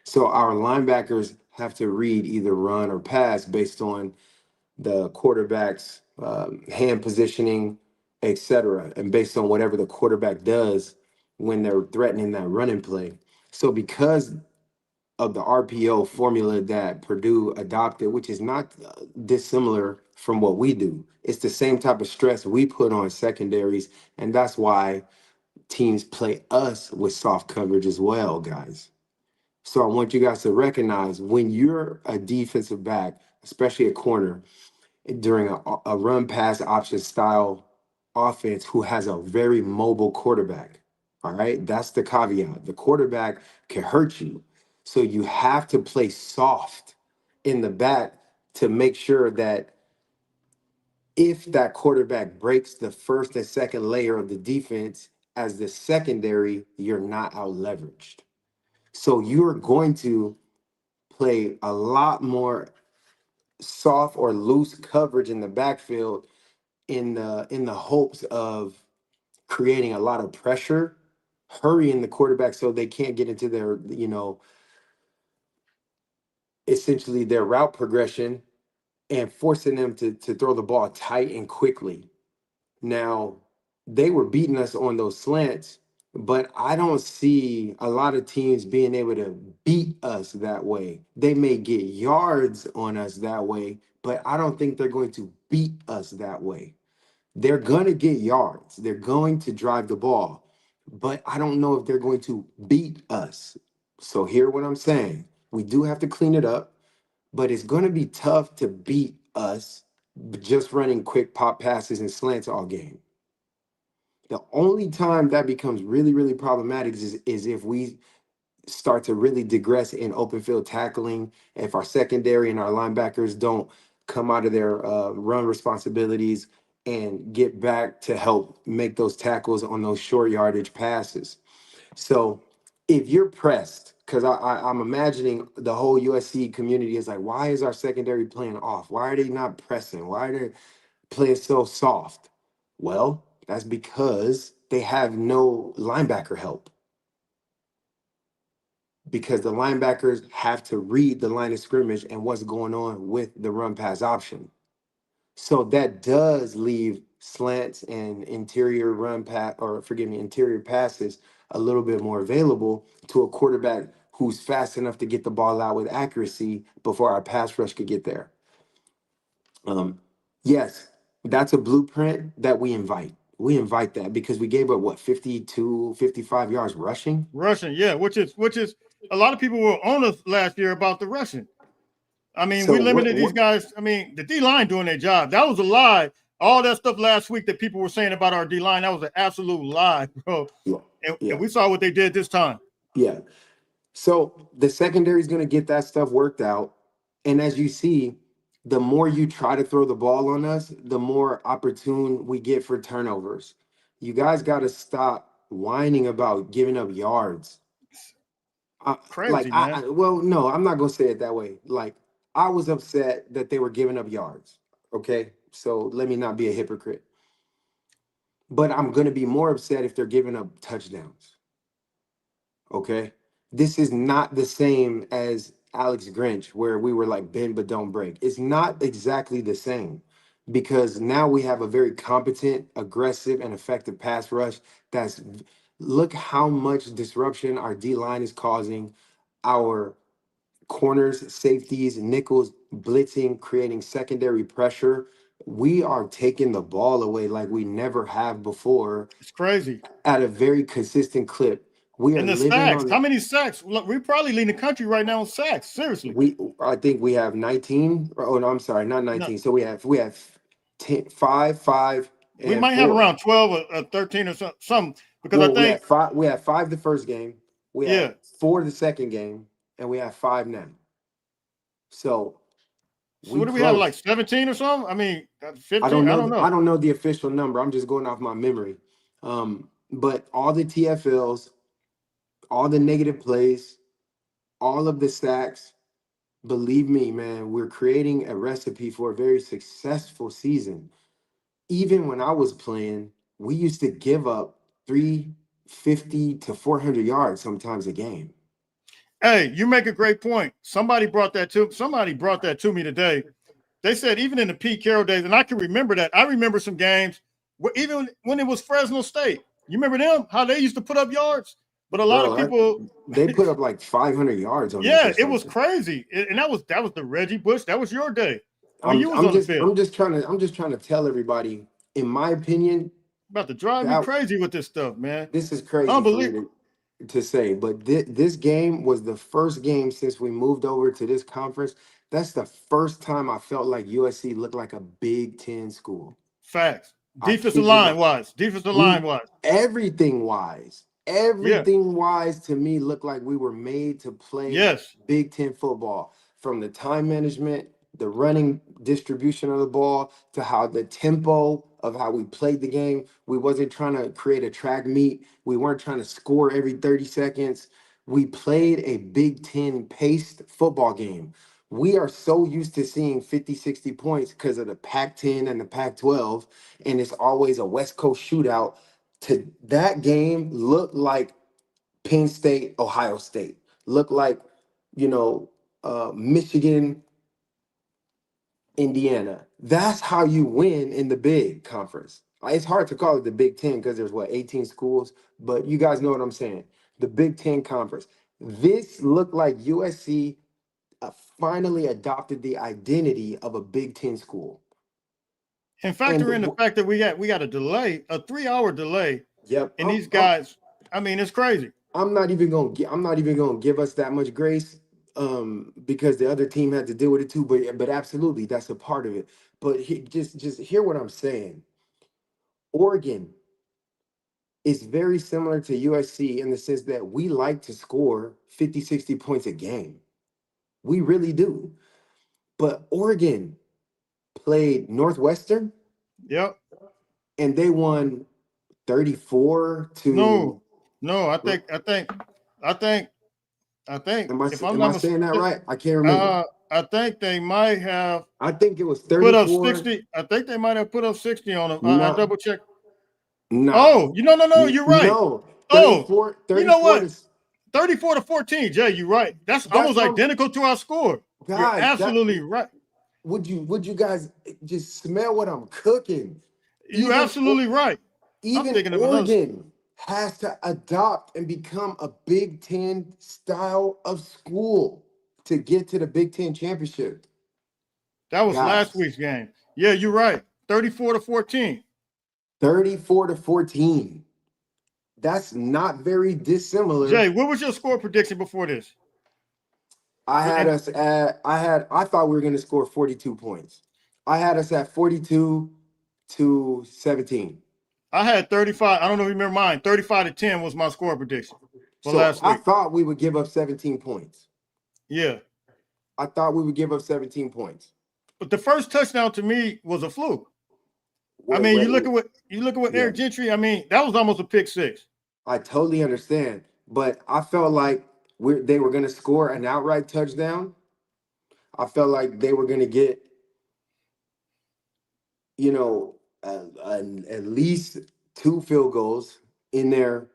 So our linebackers have to read either run or pass based on the quarterback's hand positioning, etc., and based on whatever the quarterback does when they're threatening that running play. So because of the RPO formula that Purdue adopted, which is not dissimilar from what we do, it's the same type of stress we put on secondaries, and that's why teams play us with soft coverage as well, guys. So I want you guys to recognize when you're a defensive back, especially a corner, during a run pass option style offense who has a very mobile quarterback. All right. That's the caveat. The quarterback can hurt you. So you have to play soft in the back to make sure that if that quarterback breaks the first and second layer of the defense as the secondary, you're not out leveraged. So you're going to play a lot more soft or loose coverage in the backfield in the hopes of creating a lot of pressure, hurrying the quarterback so they can't get into their, essentially their route progression, and forcing them to throw the ball tight and quickly. Now, they were beating us on those slants, but I don't see a lot of teams being able to beat us that way. They may get yards on us that way, but I don't think they're going to beat us that way. They're going to get yards. They're going to drive the ball, but I don't know if they're going to beat us. So hear what I'm saying. We do have to clean it up, but it's going to be tough to beat us just running quick pop passes and slants all game. The only time that becomes really, really problematic is if we start to really digress in open field tackling, if our secondary and our linebackers don't come out of their run responsibilities and get back to help make those tackles on those short yardage passes. So if you're pressed, because I'm imagining the whole USC community is like, why is our secondary playing off? Why are they not pressing? Why are they playing so soft? Well, that's because they have no linebacker help. Because the linebackers have to read the line of scrimmage and what's going on with the run pass option. So that does leave slants and interior passes a little bit more available to a quarterback who's fast enough to get the ball out with accuracy before our pass rush could get there. Yes, that's a blueprint that we invite. We invite that because we gave up 52, 55 yards rushing. Rushing, yeah, which is a lot of people were on us last year about the rushing. I mean, so we limited these guys. I mean, the D-line doing their job. That was a lie. All that stuff last week that people were saying about our D-line, that was an absolute lie, bro. And we saw what they did this time. Yeah. So the secondary is going to get that stuff worked out. And as you see, the more you try to throw the ball on us, the more opportune we get for turnovers. You guys got to stop whining about giving up yards. Crazy, man. No, I'm not going to say it that way. Like, I was upset that they were giving up yards. Okay. So let me not be a hypocrite. But I'm going to be more upset if they're giving up touchdowns. Okay. This is not the same as Alex Grinch, where we were like bend but don't break. It's not exactly the same because now we have a very competent, aggressive, and effective pass rush. Look how much disruption our D line is causing. Our corners, safeties, nickels, blitzing, creating secondary pressure. We are taking the ball away like we never have before. It's crazy. At a very consistent clip. We are and the living sacks. on. How many sacks? Look, we probably lead the country right now in sacks. Seriously. I think we have 19. Oh no, I'm sorry, not 19. No. So we have 10, 5, and we might 4. have around 12 or 13 or something. Because well, I think we have 5 the first game. We have 4 the second game, and we have 5 now. So what do we have, like 17 or something? I mean, 15. I don't know. I don't know the official number. I'm just going off my memory. But all the TFLs, all the negative plays, all of the sacks, believe me, man, we're creating a recipe for a very successful season. Even when I was playing, we used to give up 350 to 400 yards sometimes a game. Hey, you make a great point. Somebody brought that to me today. They said even in the Pete Carroll days, and I can remember that. I remember some games where even when it was Fresno State. You remember them? How they used to put up yards? But a lot of people they put up like 500 yards on. Yeah, it was crazy. And that was the Reggie Bush. That was your day. I'm just trying to tell everybody, in my opinion, about to drive me crazy with this stuff, man. This is crazy for me to say, but this game was the first game since we moved over to this conference. That's the first time I felt like USC looked like a Big Ten school. Facts. Defensive line wise. Everything wise. Everything wise to me looked like we were made to play Big Ten football. From the time management, the running distribution of the ball, to how the tempo of how we played the game. We wasn't trying to create a track meet. We weren't trying to score every 30 seconds. We played a Big Ten paced football game. We are so used to seeing 50, 60 points because of the Pac-10 and the Pac-12, and it's always a West Coast shootout. To that game looked like Penn State, Ohio State. Looked like, Michigan, Indiana. That's how you win in the big conference. It's hard to call it the Big Ten because there's 18 schools, but you guys know what I'm saying. The Big Ten conference. This looked like USC finally adopted the identity of a Big Ten school. And factor in the fact that we got a delay, a 3-hour delay. Yep. And these guys, I mean, it's crazy. I'm not even gonna give us that much grace. Because the other team had to deal with it too, but absolutely that's a part of it. But just hear what I'm saying. Oregon is very similar to USC in the sense that we like to score 50, 60 points a game. We really do. But Oregon played Northwestern. Yep. And they won 34 to. No, I think. Am I saying that right? I can't remember. I think they might have. I think it was 34. Put up 60. I think they might have put up 60 on them. I double check. No. Oh, no, you're right. No. 34, you know what? 34 to 14, Jay, you're right. That's almost identical to our score. Guys, you're absolutely right. Would you guys just smell what I'm cooking? You're absolutely right. Even Oregon has to adopt and become a Big Ten style of school to get to the Big Ten championship. That was last week's game. Yeah, you're right. 34 to 14. 34 to 14. That's not very dissimilar. Jay, what was your score prediction before this? I thought we were going to score 42 points. I had us at 42 to 17. I had 35. I don't know if you remember mine. 35 to 10 was my score prediction for last week. I thought we would give up 17 points. Yeah. I thought we would give up 17 points. But the first touchdown to me was a fluke. You look at what Eric Gentry, I mean, that was almost a pick six. I totally understand. But I felt like they were going to score an outright touchdown. I felt like they were going to get, at least 2 field goals in there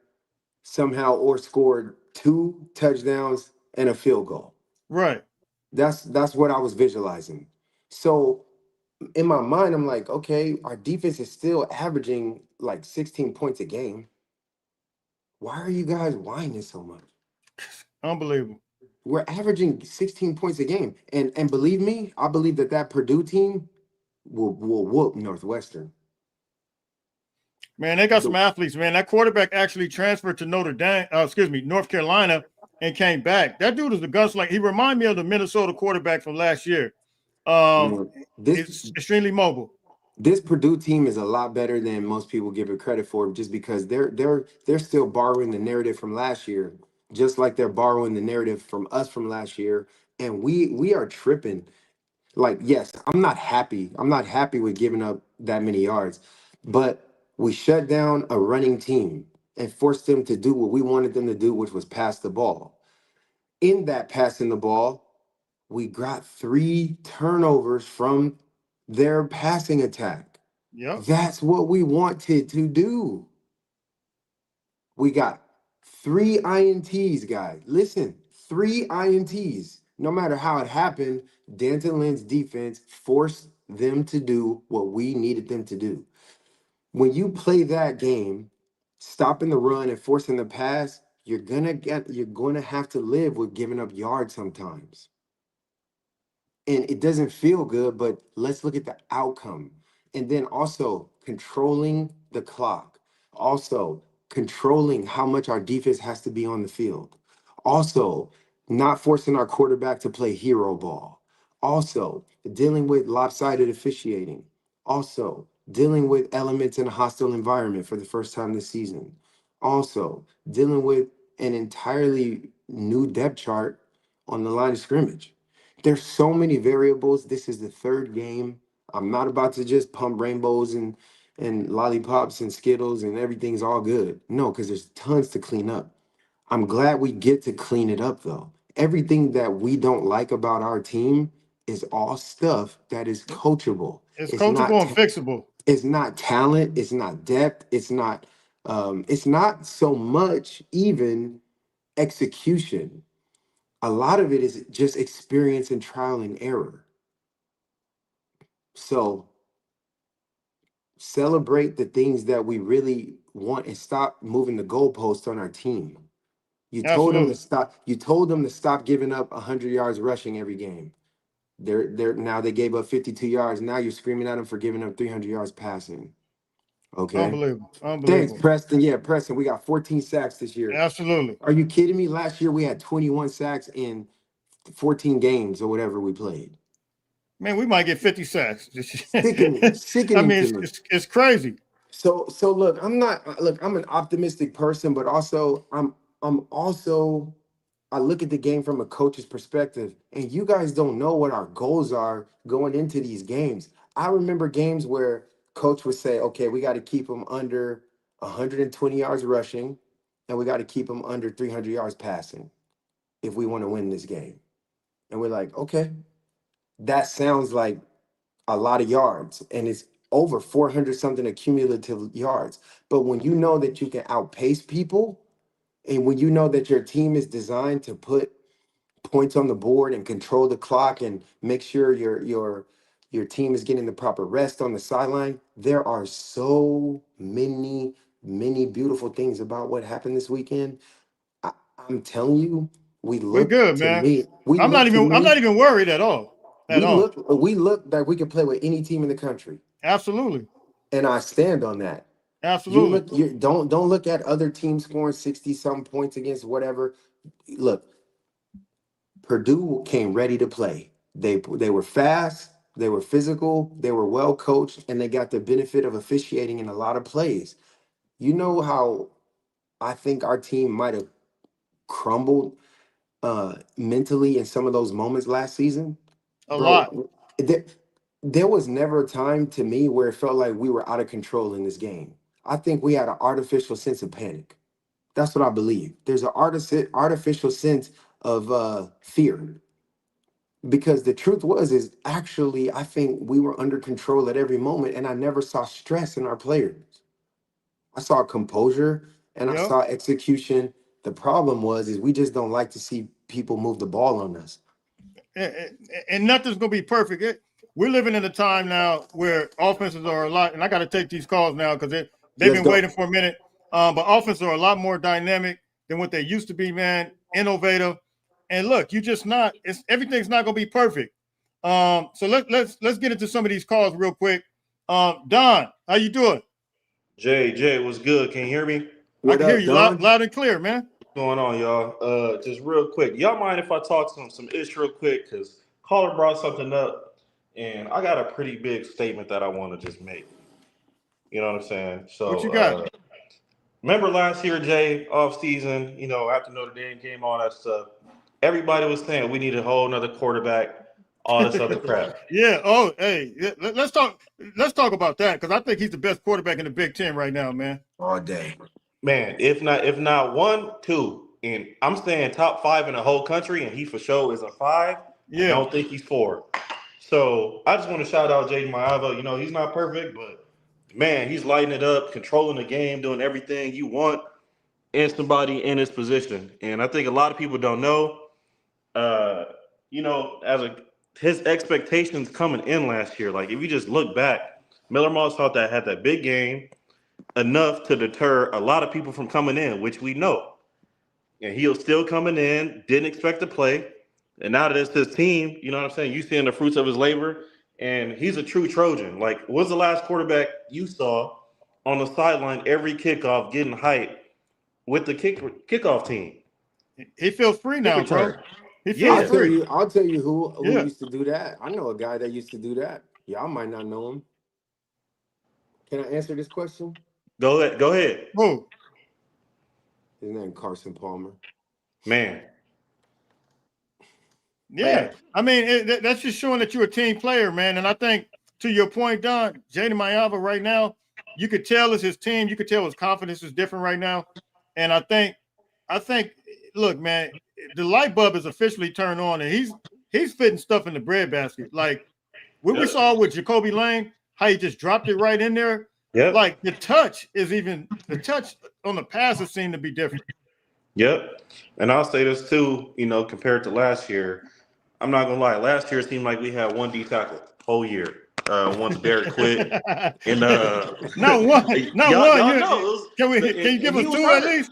somehow, or scored 2 touchdowns and a field goal. Right. That's what I was visualizing. So in my mind, I'm like, okay, our defense is still averaging like 16 points a game. Why are you guys whining so much? Unbelievable. We're averaging 16 points a game. And believe me, I believe that Purdue team will whoop Northwestern. Man, they got some athletes, man. That quarterback actually transferred to North Carolina and came back. That dude is a gunslinger. He reminded me of the Minnesota quarterback from last year. It's extremely mobile. This Purdue team is a lot better than most people give it credit for, just because they're still borrowing the narrative from last year, just like they're borrowing the narrative from us from last year. And we are tripping. Like, yes, I'm not happy. I'm not happy with giving up that many yards, but we shut down a running team and forced them to do what we wanted them to do, which was pass the ball. In that passing the ball, we got 3 turnovers from their passing attack. Yep. That's what we wanted to do. We got 3 INTs, guys. Listen, 3 INTs. No matter how it happened, Danton Lynn's defense forced them to do what we needed them to do. When you play that game, stopping the run and forcing the pass, you're gonna have to live with giving up yards sometimes. And it doesn't feel good, but let's look at the outcome. And then also controlling the clock. Also controlling how much our defense has to be on the field. Also not forcing our quarterback to play hero ball. Also dealing with lopsided officiating. Also dealing with elements in a hostile environment for the first time this season. Also dealing with an entirely new depth chart on the line of scrimmage. There's so many variables. This is the 3rd game. I'm not about to just pump rainbows and lollipops and Skittles and everything's all good. No, because there's tons to clean up. I'm glad we get to clean it up, though. Everything that we don't like about our team is all stuff that is coachable. It's coachable and fixable. It's not talent. It's not depth. It's not so much even execution. A lot of it is just experience and trial and error. So celebrate the things that we really want and stop moving the goalposts on our team. You told them to stop. You told them to stop giving up 100 yards rushing every game. Now they gave up 52 yards. Now you're screaming at them for giving up 300 yards passing. Okay. Unbelievable. Thanks, Preston. Yeah, Preston, we got 14 sacks this year. Absolutely. Are you kidding me? Last year we had 21 sacks in 14 games or whatever we played. Man, we might get 50 sacks. Sickening I mean, it's crazy. So look, I'm an optimistic person, but also I look at the game from a coach's perspective, and you guys don't know what our goals are going into these games. I remember games where coach would say, okay, we got to keep them under 120 yards rushing, and we got to keep them under 300 yards passing if we want to win this game. And we're like, okay, that sounds like a lot of yards, and it's over 400 something accumulative yards. But when you know that you can outpace people, and when you know that your team is designed to put points on the board and control the clock and make sure your team is getting the proper rest on the sideline, there are so many beautiful things about what happened this weekend. I'm telling you, we're good, man. I'm not even worried at all. We look like we can play with any team in the country. Absolutely. And I stand on that. Absolutely. Don't look at other teams scoring 60-something points against whatever. Look, Purdue came ready to play. They were fast, they were physical, they were well coached, and they got the benefit of officiating in a lot of plays. You know how I think our team might have crumbled mentally in some of those moments last season? A lot. There was never a time to me where it felt like we were out of control in this game. I think we had an artificial sense of panic. That's what I believe. There's an artificial sense of fear. Because the truth is actually, I think we were under control at every moment, and I never saw stress in our players. I saw composure and I saw execution. The problem is we just don't like to see people move the ball on us. And nothing's gonna be perfect. we're living in a time now where offenses are a lot, and I got to take these calls now because they've been waiting for a minute. But offenses are a lot more dynamic than what they used to be, man. Innovative, and look, everything's not going to be perfect. So let's get into some of these calls real quick. Don, how you doing? Jay, what's good? Can you hear me? I can hear you loud and clear, man. What's going on, y'all? Just real quick, y'all mind if I talk some ish real quick? Because caller brought something up, and I got a pretty big statement that I want to just make. You know what I'm saying? So what you got? Remember last year, Jay, off season, after Notre Dame game, all that stuff. Everybody was saying we need a whole another quarterback, all this other crap. Yeah. Oh, hey, let's talk about that because I think he's the best quarterback in the Big Ten right now, man. All day. Man, if not 1, 2, and I'm saying top 5 in the whole country, and he for sure is a 5. Yeah. I don't think he's 4. So I just want to shout out Jaden Maiava. He's not perfect, but man, he's lighting it up, controlling the game, doing everything you want in somebody in his position. And I think a lot of people don't know, his expectations coming in last year. Like if you just look back, Miller Moss thought that had that big game enough to deter a lot of people from coming in, which we know. And he was still coming in, didn't expect to play. And now that it's his team, you know what I'm saying? You seeing the fruits of his labor, and he's a true Trojan. Like, what's the last quarterback you saw on the sideline every kickoff getting hyped with the kickoff team? He feels free now, bro. He feels free. I'll tell you who used to do that. I know a guy that used to do that. Y'all might not know him. Can I answer this question? Go ahead. Who? His name Carson Palmer. Man. Yeah. Man. I mean, that's just showing that you're a team player, man. And I think, to your point, Don, Jaden Maiava right now, you could tell it's his team. You could tell his confidence is different right now. And I think, look, man, the light bulb is officially turned on, and he's fitting stuff in the breadbasket. Like what we saw with Jacoby Lane, how he just dropped it right in there. Yep. Like the touch on the passes seem to be different. Yep. And I'll say this too, compared to last year, I'm not gonna lie. Last year it seemed like we had one D tackle whole year. Once Derek quit, and not one. Can you give us 2 at least?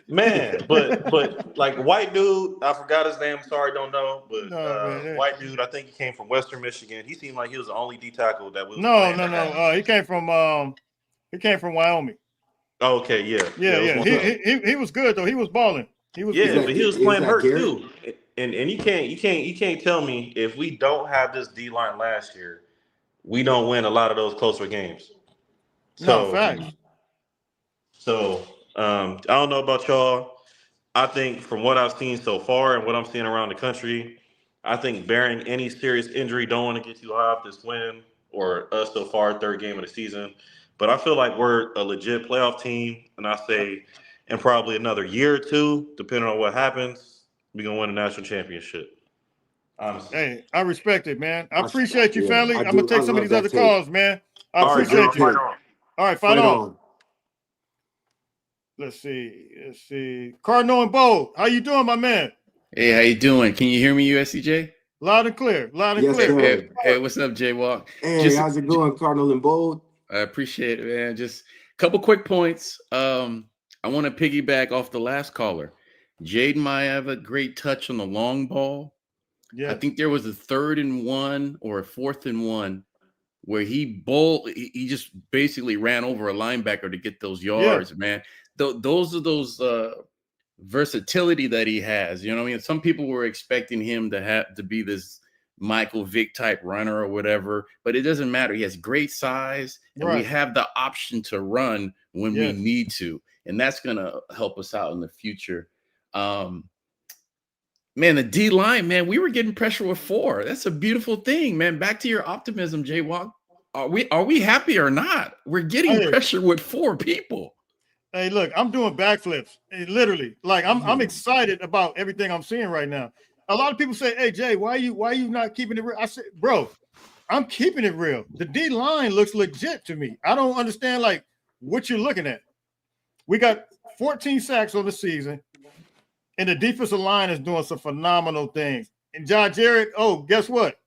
Man, but like white dude, I forgot his name. Sorry, don't know. But white dude, I think he came from Western Michigan. He seemed like he was the only D tackle that was. No. He came from Wyoming. Okay, yeah. He was good though. He was balling. But he was playing hurt too. And you can't tell me if we don't have this D line last year, we don't win a lot of those closer games. Facts. So I don't know about y'all. I think from what I've seen so far and what I'm seeing around the country, I think bearing any serious injury, don't want to get too high off this win or us so far, 3rd game of the season. But I feel like we're a legit playoff team, and I say in probably another year or 2, depending on what happens, we're going to win a national championship. Honestly. Hey, I respect it, man. I appreciate you, family. I'm going to take some of these other calls, man. I appreciate you. All right, fight on. Let's see. Cardinal and Bold, how you doing, my man? Hey, how you doing? Can you hear me, USCJ? Loud and clear. Clear. Hey, what's up, Jaywok? Hey, how's it going, Cardinal and Bold? I appreciate it, man. Just a couple quick points. I want to piggyback off the last caller. Jaden Maiava, great touch on the long ball. Yeah. I think there was a 3rd and 1 or a 4th and 1 where he just basically ran over a linebacker to get those yards, man. Those are those versatility that he has. You know what I mean? Some people were expecting him to be this Michael Vick type runner or whatever, but it doesn't matter. He has great size, and we have the option to run when we need to, and that's going to help us out in the future. Man, the D line, man, we were getting pressure with 4. That's a beautiful thing, man. Back to your optimism, Jaywok. Are we happy or not? We're getting pressure with 4 people. Hey, look, I'm doing backflips. Literally, like I'm excited about everything I'm seeing right now. A lot of people say, "Hey, Jay, why are you not keeping it real?" I said, "Bro, I'm keeping it real. The D line looks legit to me. I don't understand like what you're looking at. We got 14 sacks on the season, and the defensive line is doing some phenomenal things. And John Jarrett, guess what?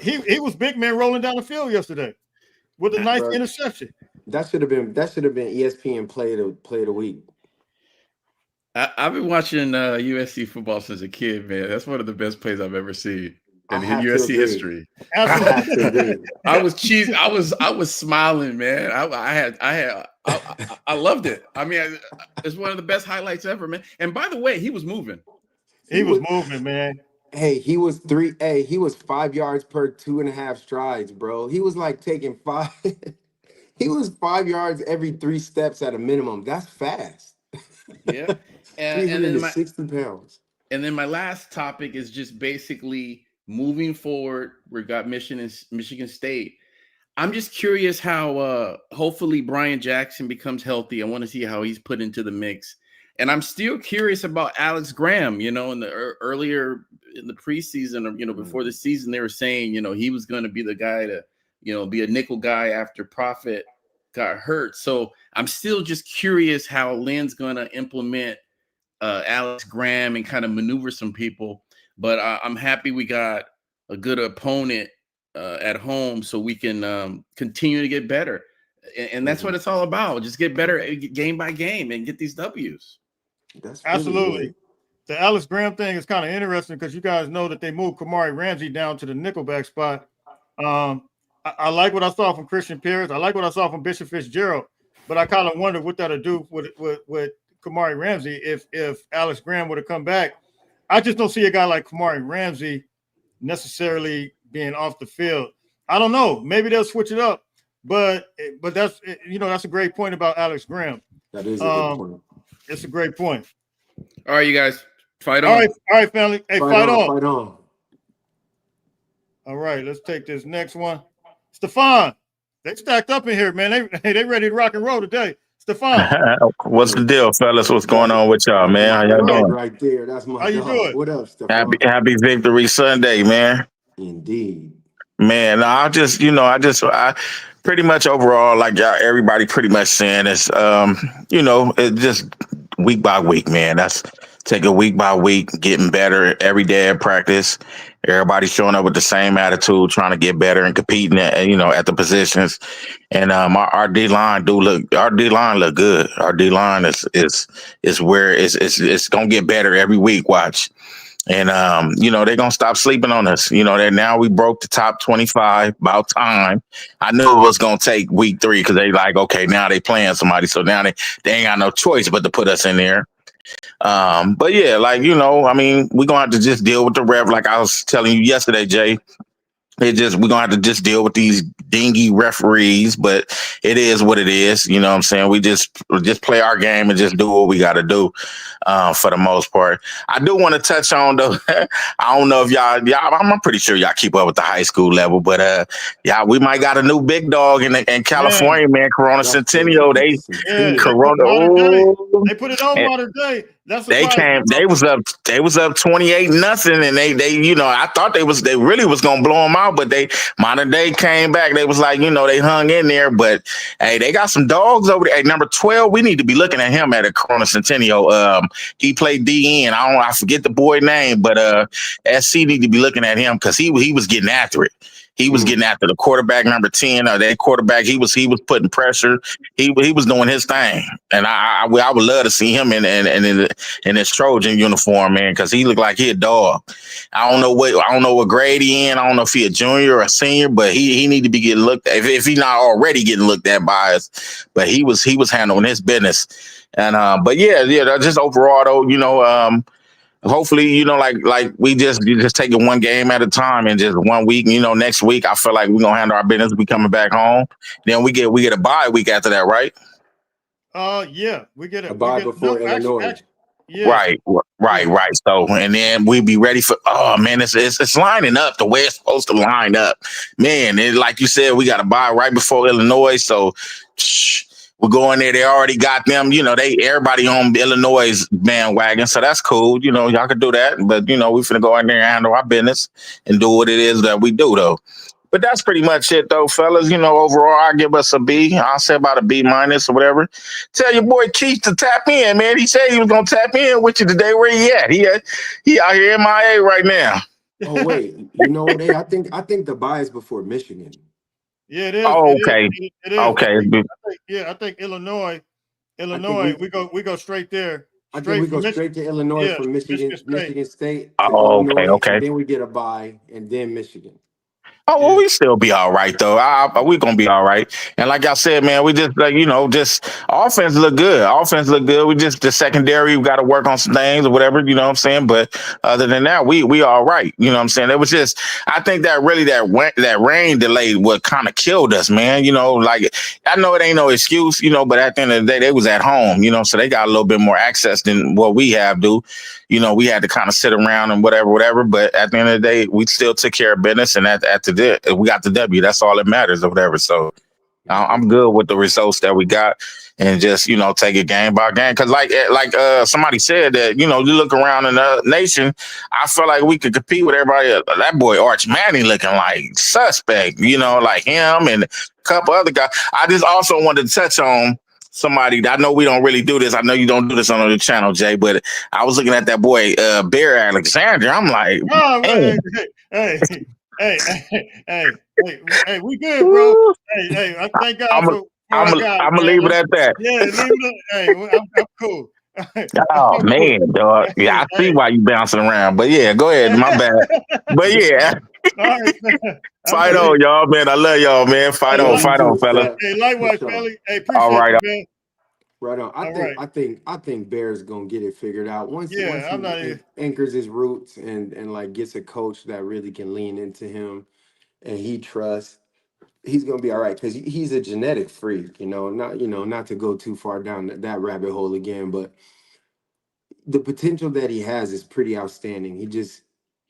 he was big man rolling down the field yesterday with a nice interception. That should have been ESPN play of the week. I've been watching USC football since a kid, man. That's one of the best plays I've ever seen in USC history. I was cheesy. I was smiling, man. I loved it. I mean, it's one of the best highlights ever, man. And by the way, he was moving. He was moving, man. Hey, he was 5 yards per 2.5 strides, bro. He was like taking 5. He was 5 yards every 3 steps at a minimum. That's fast. Yeah. And 360 pounds. And then my last topic is just basically moving forward. We've got Michigan State. I'm just curious how hopefully Brian Jackson becomes healthy. I want to see how he's put into the mix. And I'm still curious about Alex Graham, in the earlier in the preseason, or, before the season, they were saying, he was going to be the guy to, be a nickel guy after Prophet got hurt. So I'm still just curious how Lynn's going to implement Alex Graham and kind of maneuver some people. But I'm happy we got a good opponent at home so we can continue to get better. And that's what it's all about. Just get better game by game and get these W's. That's absolutely. The Alex Graham thing is kind of interesting because you guys know that they moved Kamari Ramsey down to the nickelback spot. I like what I saw from Christian Pierce. I like what I saw from Bishop Fitzgerald, but I kind of wonder what that'll do with Kamari Ramsey if Alex Graham would have come back. I just don't see a guy like Kamari Ramsey necessarily being off the field. I don't know. Maybe they'll switch it up, but that's that's a great point about Alex Graham. That is a good point. It's a great point. All right, you guys, fight on. All right, family. Hey, fight on. Fight on. All right, let's take this next one. Stefan, they stacked up in here, man. They ready to rock and roll today. Stefan. What's the deal, fellas? What's going on with y'all, man? How y'all doing? Right there. That's my How you doing? What up, Stefan? Happy Victory Sunday, man. Indeed. Man, I pretty much overall, like y'all, everybody pretty much saying is, it's just week by week, man. That's take it week by week, getting better every day at practice. Everybody showing up with the same attitude, trying to get better and competing at the positions. And our D line look good. Our D line is where it's gonna get better every week. Watch. And they're gonna stop sleeping on us. That now we broke the top 25. About time. I knew it was gonna take week 3 because they like, okay, now they playing somebody, so now they ain't got no choice but to put us in there. But yeah, we're gonna have to just deal with the ref, like I was telling you yesterday, Jay. We're gonna have to just deal with these dingy referees, but it is what it is. You know what I'm saying? We just play our game and just do what we gotta do for the most part. I do want to touch on though. I don't know if y'all I'm pretty sure y'all keep up with the high school level, but we might got a new big dog in California, man. Corona Centennial. They put it on modern day. They was up 28-0, and they I thought they really was gonna blow them out, but modern day came back. They was like, they hung in there, but hey, they got some dogs over there. Hey, number 12, we need to be looking at him at a Corona Centennial. He played DN. I forget the boy name, but SC need to be looking at him because he was getting after it. He was getting after the quarterback, number 10, or that quarterback. He was putting pressure. He was doing his thing, and I would love to see him in his Trojan uniform, man, because he looked like he a dog. I don't know what grade he in. I don't know if he a junior or a senior, but he need to be getting looked at if he's not already getting looked at by us. But he was handling his business, and but yeah, just overall though, hopefully, like we just take it one game at a time and just 1 week. Next week I feel like we're gonna handle our business. We coming back home. Then we get a bye week after that, right? Yeah, we get a bye before Illinois. Yeah. Right. So and then we be ready for. Oh man, it's lining up the way it's supposed to line up, man. And like you said, we got a bye right before Illinois, so. We're going there. They already got them. Everybody on Illinois' bandwagon, so that's cool. Y'all can do that. But we finna go in there and handle our business and do what it is that we do, though. But that's pretty much it, though, fellas. Overall, I give us a B. I'll say about a B- or whatever. Tell your boy Keith to tap in, man. He said he was gonna tap in with you today. Where he at? He out here MIA right now. Oh wait, you know what? Hey, I think the bye is before Michigan. Yeah, it is. Oh, It is. okay. It is. Okay. I think Illinois. I think We go straight there, I think we straight go from Michigan. straight to Illinois Yeah, from Michigan State. Michigan State to Oh, okay. Illinois, and Okay. then we get a bye, and then Michigan. Oh, well, Yeah, we still be all right though. We gonna be all right. And like I said, man, we just like just offense look good. Offense look good. We just the secondary. We got to work on some things or whatever. You know what I'm saying? But other than that, we all right. You know what I'm saying? It was just I think that really that rain delay what kind of killed us, man. Like I know it ain't no excuse, but at the end of the day, they was at home. So they got a little bit more access than what we have do. We had to kind of sit around and whatever. But at the end of the day, we still took care of business, and we got the W. That's all that matters or whatever. So I'm good with the results that we got, and just take it game by game. Because like somebody said that you look around in the nation, I feel like we could compete with everybody else. That boy Arch Manning looking like suspect, like him and a couple other guys. I just also wanted to touch on somebody. I know we don't really do this. I know you don't do this on the channel, Jay, but I was looking at that boy Bear Alexander. I'm like, oh, hey, hey, we good, bro. Hey, I thank God for I'm our guy. gonna leave it at that. Yeah, leave it. Hey, I'm cool. Oh man, dog. Yeah, I see why you bouncing around. But yeah, go ahead. My bad. But yeah. All right, fight on, y'all, man. I love y'all, man. Fight on, fella. Hey, likewise, Paulie. Hey, appreciate all right, you, man. Right on. I think Bear's gonna get it figured out once he anchors his roots and like gets a coach that really can lean into him and he trusts. He's gonna be all right because he's a genetic freak. Not to go too far down that rabbit hole again, but the potential that he has is pretty outstanding.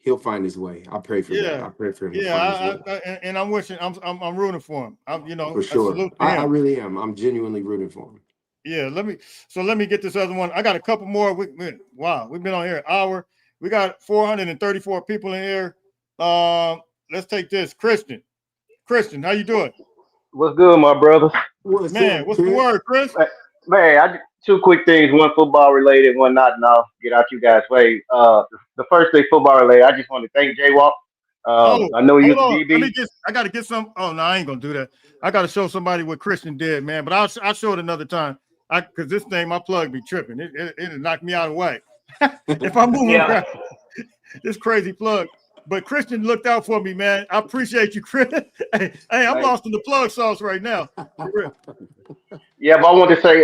He'll find his way. I pray for that. I pray for him to find his way. And I'm wishing. I'm rooting for him. For sure. I really am. I'm genuinely rooting for him. Yeah, let me get this other one. I got a couple more. Wow, we've been on here an hour. We got 434 people in here. Let's take this. Christian, how you doing? What's good, my brother? What's the word, Chris? Man, two quick things. One football related, one not. And I'll get out you guys' way. The first thing football related, I just want to thank Jaywok. I know he was a DB. I got to get some. Oh no, I ain't gonna do that. I got to show somebody what Christian did, man. But I'll show it another time. Because this thing, my plug be tripping. It knocked me out of the way. If I'm moving around, this crazy plug. But Christian looked out for me, man. I appreciate you, Chris. Hey, I'm lost in the plug sauce right now. Yeah, but I want to say,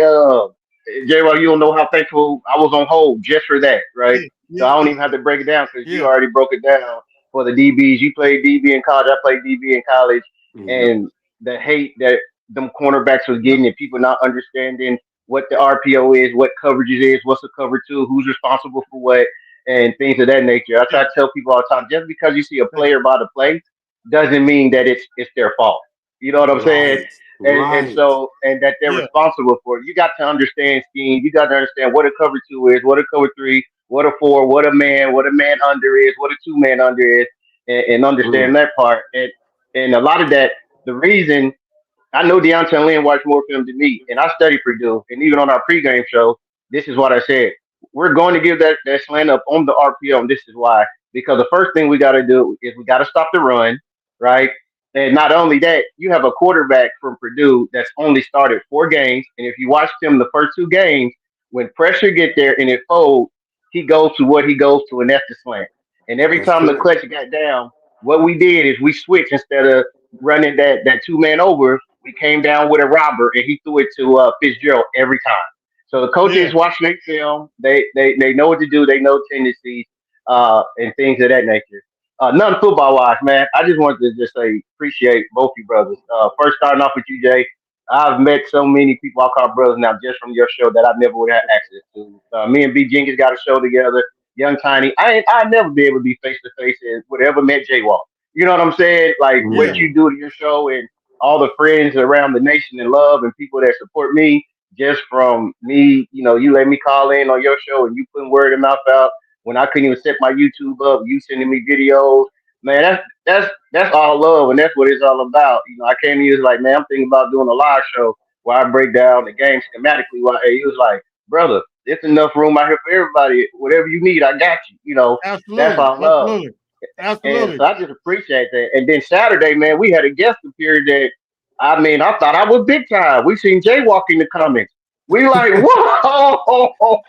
J-Rock, you don't know how thankful I was on hold just for that, right? So I don't even have to break it down because you already broke it down for the DBs. You played DB in college. I played DB in college. Mm-hmm. And the hate that them cornerbacks was getting and people not understanding what the RPO is, what coverages is, what's the cover two, who's responsible for what, and things of that nature. I try to tell people all the time, just because you see a player by the play doesn't mean that it's their fault. You know what I'm saying? And that they're responsible for it. You got to understand scheme. You got to understand what a cover two is, what a cover three, what a four, what a man under is, what a 2-man under is, and understand that part. And a lot of that, the reason I know Deontay and Lynn watch more film than me, and I study Purdue. And even on our pregame show, this is what I said. We're going to give that slant up on the RPO, and this is why. Because the first thing we got to do is we got to stop the run, right? And not only that, you have a quarterback from Purdue that's only started 4 games. And if you watch him the first 2 games, when pressure get there and it folds, he goes to what he goes to, and that's the slant. And every time the clutch got down, what we did is we switched instead of running that 2-man over. We came down with a robber, and he threw it to Fitzgerald every time. So the coaches watch their film. They know what to do. They know tendencies and things of that nature. None football wise, man. I just wanted to just say appreciate both you brothers. First starting off with you, Jay. I've met so many people I call brothers now just from your show that I never would have access to. Me and B Jenkins got a show together. Young Tiny. I'd never be able to be face to face and would ever met Jaywok. You know what I'm saying? Like what you do to your show and all the friends around the nation and love and people that support me just from me, you let me call in on your show and you putting word of mouth out when I couldn't even set my YouTube up, you sending me videos. Man, that's all love and that's what it's all about. I came to you like, man, I'm thinking about doing a live show where I break down the game schematically. He was like, brother, there's enough room out here for everybody. Whatever you need, I got you. Absolutely. That's all love. Absolutely. And Absolutely. so I just appreciate that. And then Saturday, man, we had a guest appear that I mean, I thought I was big time. We seen Jaywok in the comments. We like, whoa!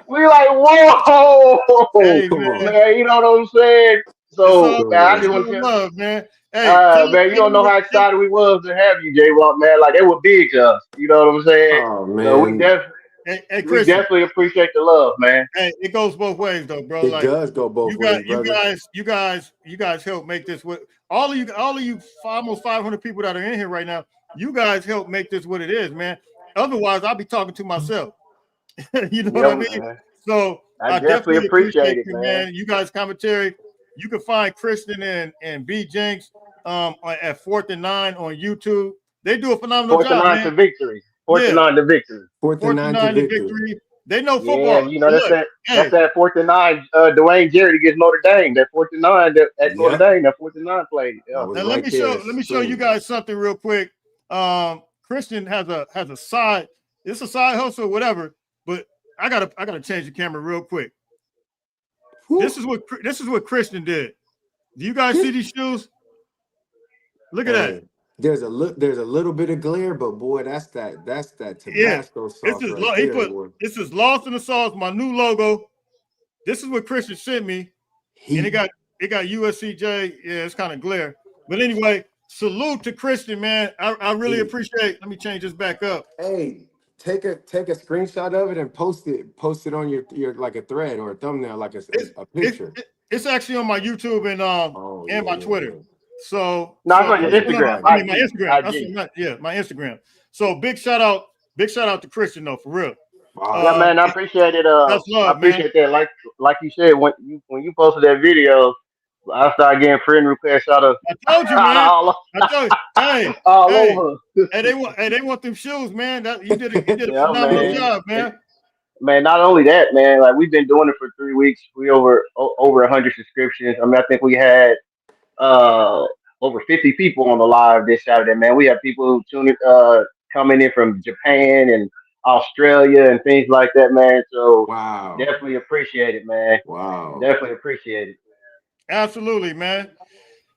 We like, whoa! Hey, Come on. man. Man, you know what I'm saying? It's So, all Come man, I it's just on. want all to tell love, man. Hey, man, you don't know how excited we was to have you, Jaywok, man. Like, they were big to us. You know what I'm saying? Oh So man. hey, we Christian. definitely appreciate the love, man. Hey, it goes both ways though, bro. It Like does go both ways, brother. you guys help make this what all of you almost 500 people that are in here right now. You guys help make this what it is, man. Otherwise, I'll be talking to myself. You know what Yeah, I mean? man. So I I definitely definitely appreciate appreciate it, you, man. man. You guys commentary. You can find Kristen and B Jinx at 4th and 9 on YouTube. They do a phenomenal Fourth and job, nine man. to victory. Fourth and Yeah, nine to victory. Fourth and 4th and 9 to 9 to victory. victory. They know Yeah, football. you know Look, that's hey, that fourth and nine. Dwayne Jerry against Notre Dame. That fourth and nine that at Notre Yep. Dame. That fourth and nine play. I Yeah. was now right there. let me show you Spring. guys something real quick. Christian has a side. It's a side hustle, or whatever. But I gotta change the camera real quick. Whew. This is what Christian did. Do you guys see these shoes? Look at that. Hey, there's a little bit of glare, but boy, that's that Yeah, Tabasco this sauce is right he there, put boy. this is Lost in the Sauce, my new logo. This is what Christian sent me, and Heat. it got USCJ. Yeah, it's kind of glare, but anyway, salute to Christian, man. I really Heat. appreciate. Let me change this back up. Hey, take a screenshot of it and post it on your like a thread or a thumbnail, like a picture. It's actually on my YouTube Oh and yeah, my yeah, Twitter. yeah. No, it's on your It's Yeah, Instagram. I fire. mean my IG. Instagram. IG. My Instagram. So big shout out to Christian though, for real. Yeah, Wow. Uh, man. I appreciate it. that's I love, man. appreciate that. Like you said when you posted that video, I started getting friend requests out of I told you, out of man. I told you. all Hey, over. they want them shoes, man. That you did a Yeah, phenomenal man. job, And man. man, not only that, man. Like we've been doing it for 3 weeks. We over 100 subscriptions. I mean, I think we had uh over 50 people on the live this Saturday, man. We have people who coming in from Japan and Australia and things like that, man. So Wow. definitely appreciate it, man. Wow. Definitely appreciate it. Absolutely, man.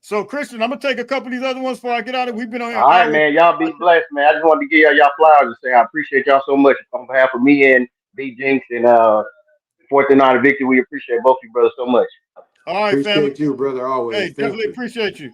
So Christian, I'm gonna take a couple of these other ones before I get out of it. We've been on here All an right, hour. man. Y'all be blessed, man. I just wanted to give y'all flowers and say I appreciate y'all so much on behalf of me and B Jinx and Fourth and Nine Victory. We appreciate both of you brothers so much. All right, family. Appreciate you, brother, Hey, always. Thank definitely you. appreciate you.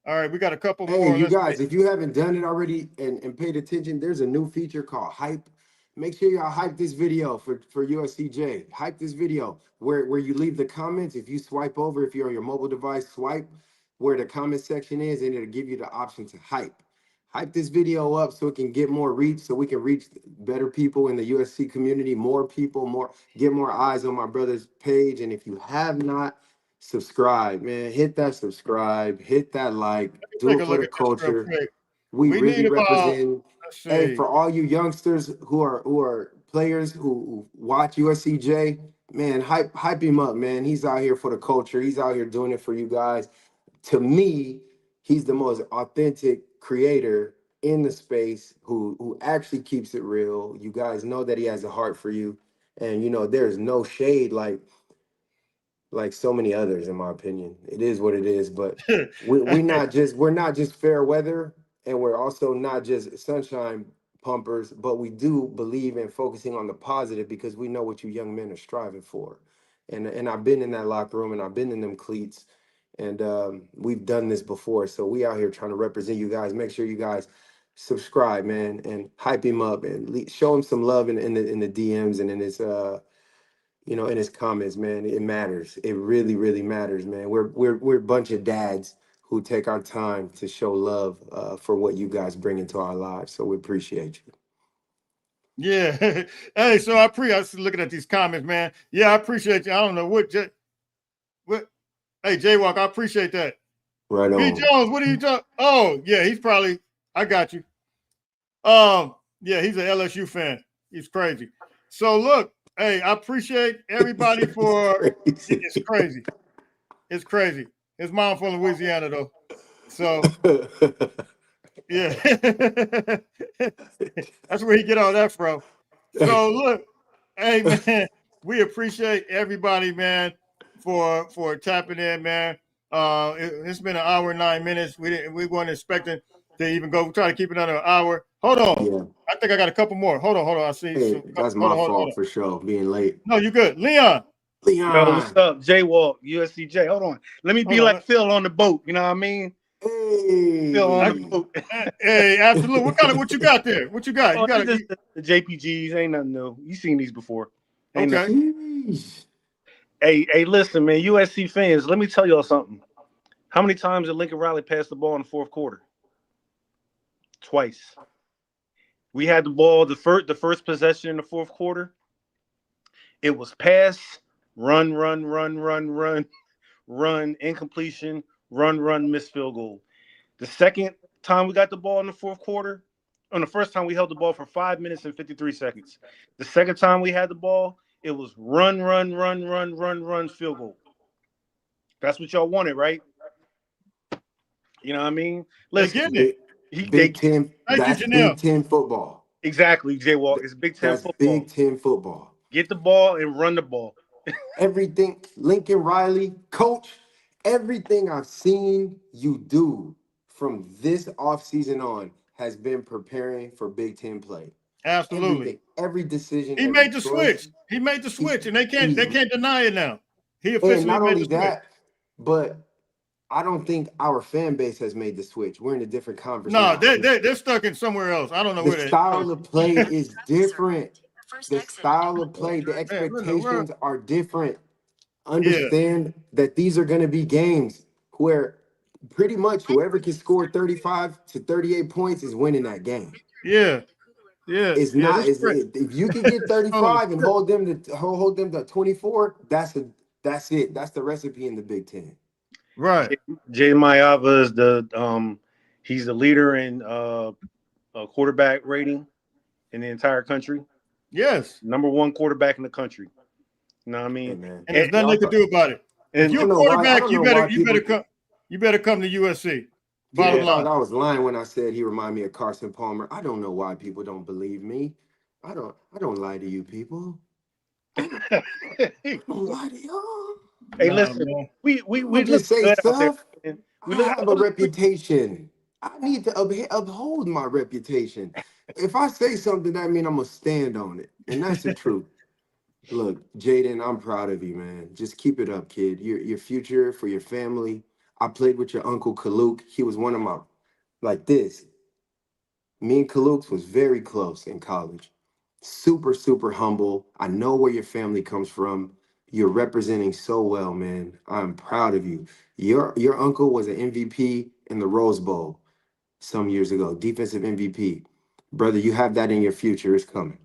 All right, we got a couple Hey, more. you Let's see. guys, if you haven't done it already and paid attention, there's a new feature called Hype. Make sure y'all hype this video for USCJ. Hype this video where you leave the comments. If you swipe over, if you're on your mobile device, swipe where the comment section is, and it'll give you the option to hype. Hype this video up so it can get more reach, so we can reach better people in the USC community, more people, get more eyes on my brother's page. And if you have not, subscribe, man. Hit that subscribe, hit that like, do Take it a for look the at this real culture. quick. We We really need about represent. let's Hey, see. for all you youngsters who are players who watch USCJ, man, hype him up, man. He's out here for the culture. He's out here doing it for you guys. To me, he's the most authentic creator in the space who actually keeps it real. You guys know that he has a heart for you, and there's no shade like so many others, in my opinion. It is what it is, but we're not just fair weather, and we're also not just sunshine pumpers, but we do believe in focusing on the positive because we know what you young men are striving for. And I've been in that locker room and I've been in them cleats, and we've done this before. So we out here trying to represent you guys. Make sure you guys subscribe, man, and hype him up and show him some love in the DMs and in his in his comments, man. It matters. It really, really matters, man. We're a bunch of dads who take our time to show love for what you guys bring into our lives. So we appreciate you. Yeah. Hey, so I was looking at these comments, man. Yeah, I appreciate you. I don't know what. Hey, Jaywok, I appreciate that. Right B. on. Jones, what are you talking? Oh, yeah, he's probably. I got you. Yeah, he's an LSU fan. He's crazy. So look, hey, I appreciate everybody for. It's crazy. It's crazy. His mom from Louisiana though, so yeah, that's where he get all that from. So look, hey man, we appreciate everybody, man. for tapping in, man. It's been an hour and 9 minutes. We weren't expecting to even go. Try to keep it under an hour. Hold on. Yeah. I think I got a couple more. Hold on. I see. Hey, that's my fault for sure, being late. No, you good. Leon. Yo, what's up? Jaywok, USC. Hold on. Let me be like Phil on the boat. You know what I mean? Hey. Phil on the boat. Hey, absolutely. What you got there? What you got? Oh, you got the JPGs. Ain't nothing new. You seen these before. Ain't okay. Hey, listen, man. USC fans, let me tell y'all something. How many times did Lincoln Riley pass the ball in the fourth quarter? Twice. We had the ball the first possession in the fourth quarter. It was pass, run, incompletion, run, missed field goal. The second time we got the ball in the fourth quarter, on the first time we held the ball for 5 minutes and 53 seconds. The second time we had the ball, it was run, field goal. That's what y'all wanted, right? You know what I mean? Listen, Big Ten. That's Big Ten football. Exactly, Jaywok. It's Big Ten football. Big Ten football. Get the ball and run the ball. Everything, Lincoln Riley, coach, everything I've seen you do from this offseason on has been preparing for Big Ten play. Absolutely. Every decision. He made the switch. He made the switch, and they can't deny it now. He officially not made only the that, but I don't think our fan base has made the switch. We're in a different conversation. No, they're stuck in somewhere else. I don't know where the style of play is different. The style of play, the expectations are different. Understand that these are going to be games where pretty much whoever can score 35 to 38 points is winning that game. Yeah. It's not. If you can get 35 and hold them to 24, that's it. That's the recipe in the Big Ten. Right. Jay Maiava is he's the leader in quarterback rating in the entire country. Yes. Number one quarterback in the country. You know what I mean? And there's nothing they can do about it. If you're a quarterback, you better come to USC. Bottom line. I was lying when I said he reminded me of Carson Palmer. I don't know why people don't believe me. I don't lie to you people. I don't lie to y'all. Hey, listen, we just say stuff. I have a reputation. I need to uphold my reputation. If I say something, that means I'm gonna stand on it, and that's the truth. Look, Jaden, I'm proud of you, man. Just keep it up, kid. Your future for your family. I played with your uncle Kaluk. He was one of my Me and Kaluk was very close in college. Super, super humble. I know where your family comes from. You're representing so well, man. I'm proud of you. Your uncle was an MVP in the Rose Bowl some years ago, defensive MVP. Brother, you have that in your future. It's coming.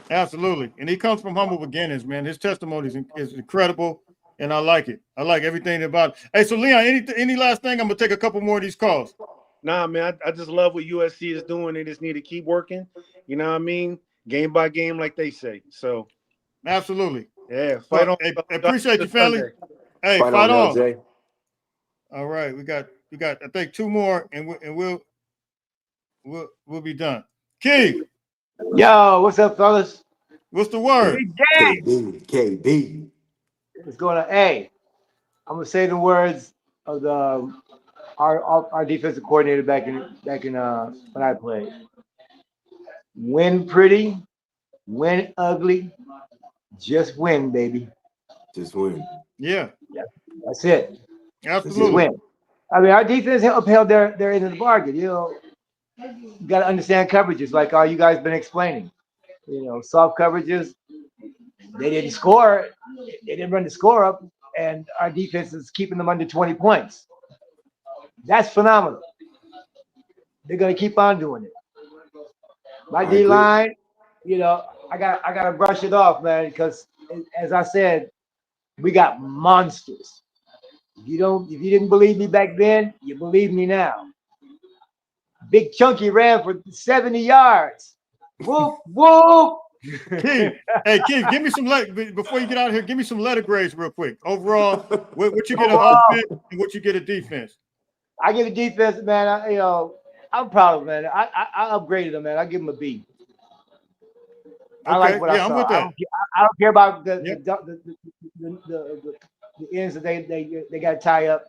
Absolutely. And he comes from humble beginnings, man. His testimony is incredible, and I like it. I like everything about it. Hey, so Leon, any last thing? I'm going to take a couple more of these calls. Nah, man, I just love what USC is doing. They just need to keep working. You know what I mean? Game by game, like they say. So, absolutely. Yeah, fight on. Hey, appreciate you, family. Sunday. Hey, fight on. Jay. All right, we got I think two more, and we'll be done. Keith. Yo, what's up, fellas? What's the word? KB. What's going on? Hey, I'm gonna say the words of our defensive coordinator back in when I played. Win pretty, win ugly, just win, baby. Just win. Yeah. That's it. Absolutely. Just win. I mean, our defense upheld their end of the bargain. You got to understand coverages, like all you guys been explaining. Soft coverages. They didn't score. They didn't run the score up, and our defense is keeping them under 20 points. That's phenomenal. They're gonna keep on doing it. My D line, I gotta brush it off, man, because as I said, we got monsters. If you didn't believe me back then, you believe me now. Big Chunky ran for 70 yards. Whoop, whoop. Keith, give me some before you get out of here. Give me some letter grades real quick. Overall, what you get an offense and what you get a defense. I give a defense, man. I'm proud of it, man. I upgraded them, man. I give them a B. I like what I saw. I'm with that. I don't care about the the ends that they got to tie up.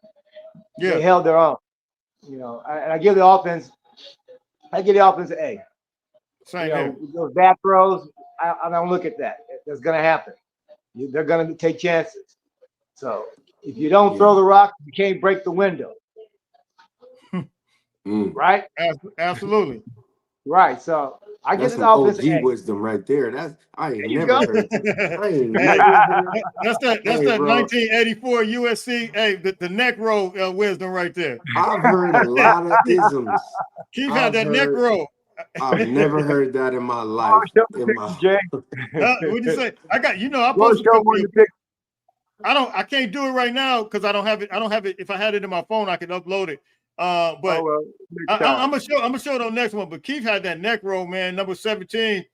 Yeah. They held their own. You know, I give the offense an A. Same you know, here. Those bad throws, I don't look at that. That's going to happen. They're going to take chances. So if you don't throw the rock, you can't break the window. Right? Absolutely. Right. So I give That's this some offense OG an A. wisdom right there. I ain't There you never go. heard that. I ain't Hey, never heard. that's that Hey, bro. 1984 USC. Hey, the neck roll wisdom right there. I've heard a lot of isms. Keith had that neck roll. I've never heard that in my life. What'd you say? I Go posted show one the picture. I can't do it right now because I don't have it. If I had it in my phone, I could upload it. But I'm gonna show it on next one. But Keith had that neck roll, man, number 17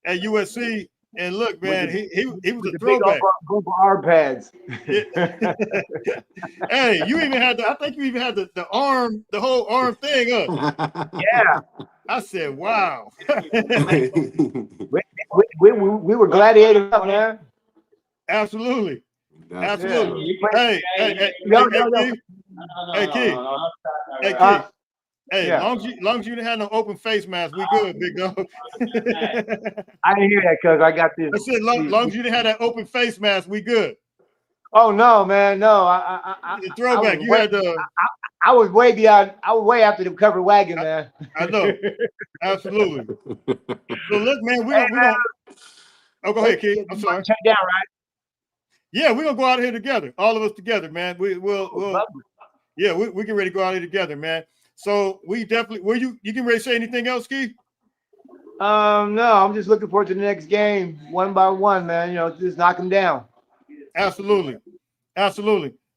at USC. And look, man, he was a throwback. Big arm pads. Hey, you even had I think you even had the arm, the whole arm thing up. Yeah. I said, wow. we were gladiators up, man. Absolutely. That's Absolutely. Hey, Keith. Hey, long as you didn't have no open face mask, we good, big dog. I didn't hear that because I got this. I said, long as you didn't have that open face mask, we good. Oh no, man, no. The throwback. I was way beyond. I was way after the covered wagon, man. I know. Absolutely. So look, man, we're gonna. Oh, go ahead, Keith. I'm sorry. Check down, right? Yeah, we're gonna go out here together, all of us together, man. We'll we get ready to go out here together, man. So we definitely you can ready to say anything else, Keith? No, I'm just looking forward to the next game, one by one, man. You know, just knock them down. Absolutely.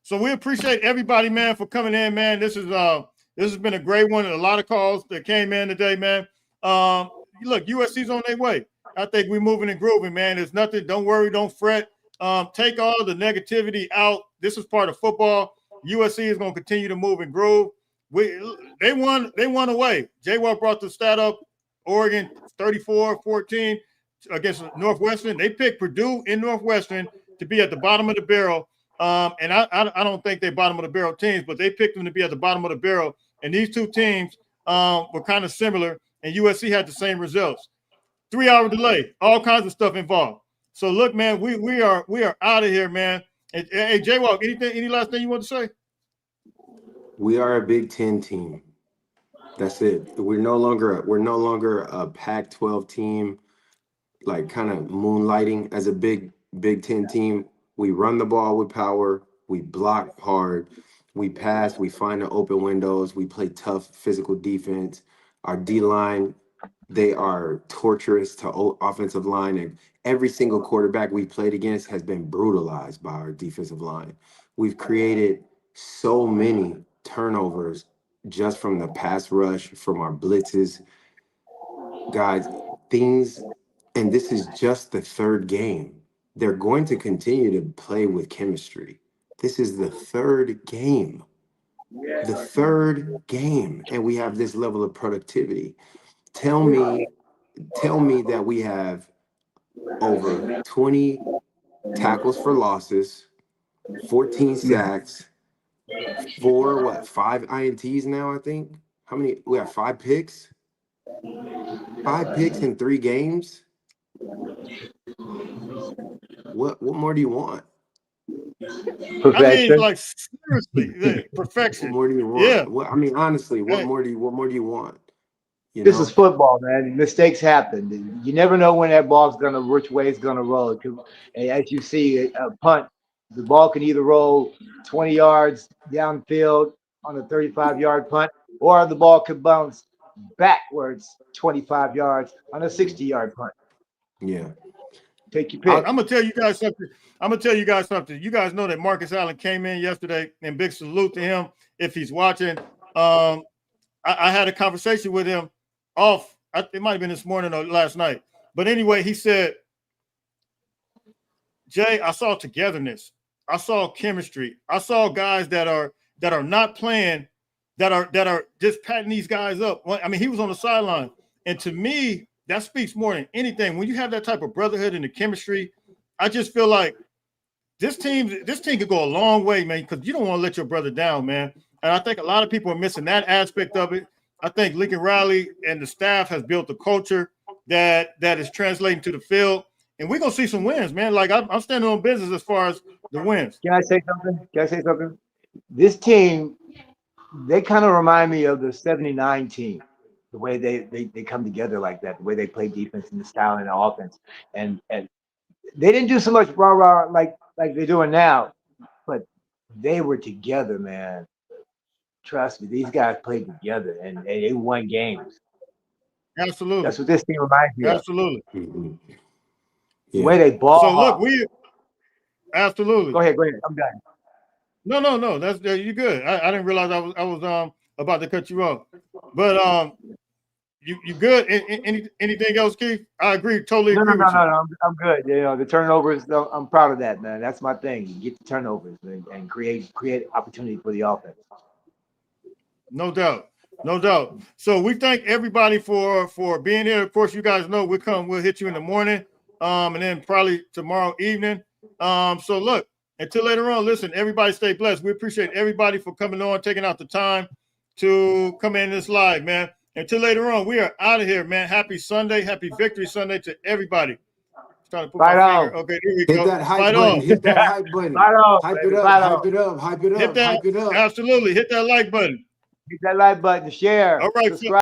So we appreciate everybody, man, for coming in, man. This has been a great one. A lot of calls that came in today, man. Look, USC's on their way. I think we're moving and grooving, man. There's nothing. Don't worry. Don't fret. Take all the negativity out. This is part of football. USC is going to continue to move and groove. They won away. Jaywok brought the stat up. Oregon 34-14 against Northwestern. They picked Purdue in Northwestern to be at the bottom of the barrel. And I don't think they're bottom of the barrel teams, but they picked them to be at the bottom of the barrel. And these two teams were kind of similar, and USC had the same results. 3-hour delay, all kinds of stuff involved. So look, man, we are out of here, man. And, hey, Jaywok, any last thing you want to say? We are a Big Ten team. That's it. We're no longer a Pac-12 team, like kind of moonlighting as a Big Ten team. We run the ball with power. We block hard. We pass. We find the open windows. We play tough physical defense. Our D-line, they are torturous to offensive line, and every single quarterback we played against has been brutalized by our defensive line. We've created so many turnovers just from the pass rush, from our blitzes. Guys, and this is just the third game. They're going to continue to play with chemistry. This is the third game. And we have this level of productivity. Tell me that we have over 20 tackles for losses, 14 sacks, 5 INTs now, I think. How many? We have 5 picks? 5 picks in 3 games? What more do you want? Perfection. I mean, like, seriously, perfection. What more do you want? Yeah. Honestly, what more do you want? This is football, man. Mistakes happen. You never know when that ball's which way it's gonna roll. And as you see, a punt, the ball can either roll 20 yards downfield on a 35-yard punt, or the ball could bounce backwards 25 yards on a 60-yard punt. Yeah. Take your pick. I'm gonna tell you guys something. You guys know that Marcus Allen came in yesterday, and big salute to him if he's watching. I had a conversation with him off. It might have been this morning or last night. But anyway, he said, Jay, I saw togetherness. I saw chemistry. I saw guys that are not playing, that are just patting these guys up. I mean, he was on the sideline. And to me, that speaks more than anything. When you have that type of brotherhood and the chemistry, I just feel like this team could go a long way, man, because you don't want to let your brother down, man. And I think a lot of people are missing that aspect of it. I think Lincoln Riley and the staff has built a culture that is translating to the field, and we're gonna see some wins, man. Like I'm standing on business as far as the wins. Can I say something? This team, they kind of remind me of the '79 team, the way they come together like that, the way they play defense and the style and the offense, and they didn't do so much rah-rah like they're doing now, but they were together, man. Trust me, these guys played together and they won games. Absolutely. That's what this team reminds me Absolutely. of. Mm-hmm. The way they ball. So look, absolutely. Go ahead. I'm done. No. That's you're good. I didn't realize I was about to cut you off. But you good? Anything else, Keith? I agree. Totally agree with you. No. I'm good. You know, the turnovers, I'm proud of that, man. That's my thing. You get the turnovers and create opportunity for the offense. No doubt. So we thank everybody for being here. Of course, you guys know we'll hit you in the morning, and then probably tomorrow evening. So look, until later on, listen, everybody stay blessed. We appreciate everybody for coming on, taking out the time to come in this live, man. Until later on, we are out of here, man. Happy Sunday, happy Victory Sunday to everybody. Trying to put my finger. Okay, here we go. Hit that hype button. Hit that hype button. Hype it up. Absolutely. Hit that like button. Hit that like button. Share. All right. Subscribe.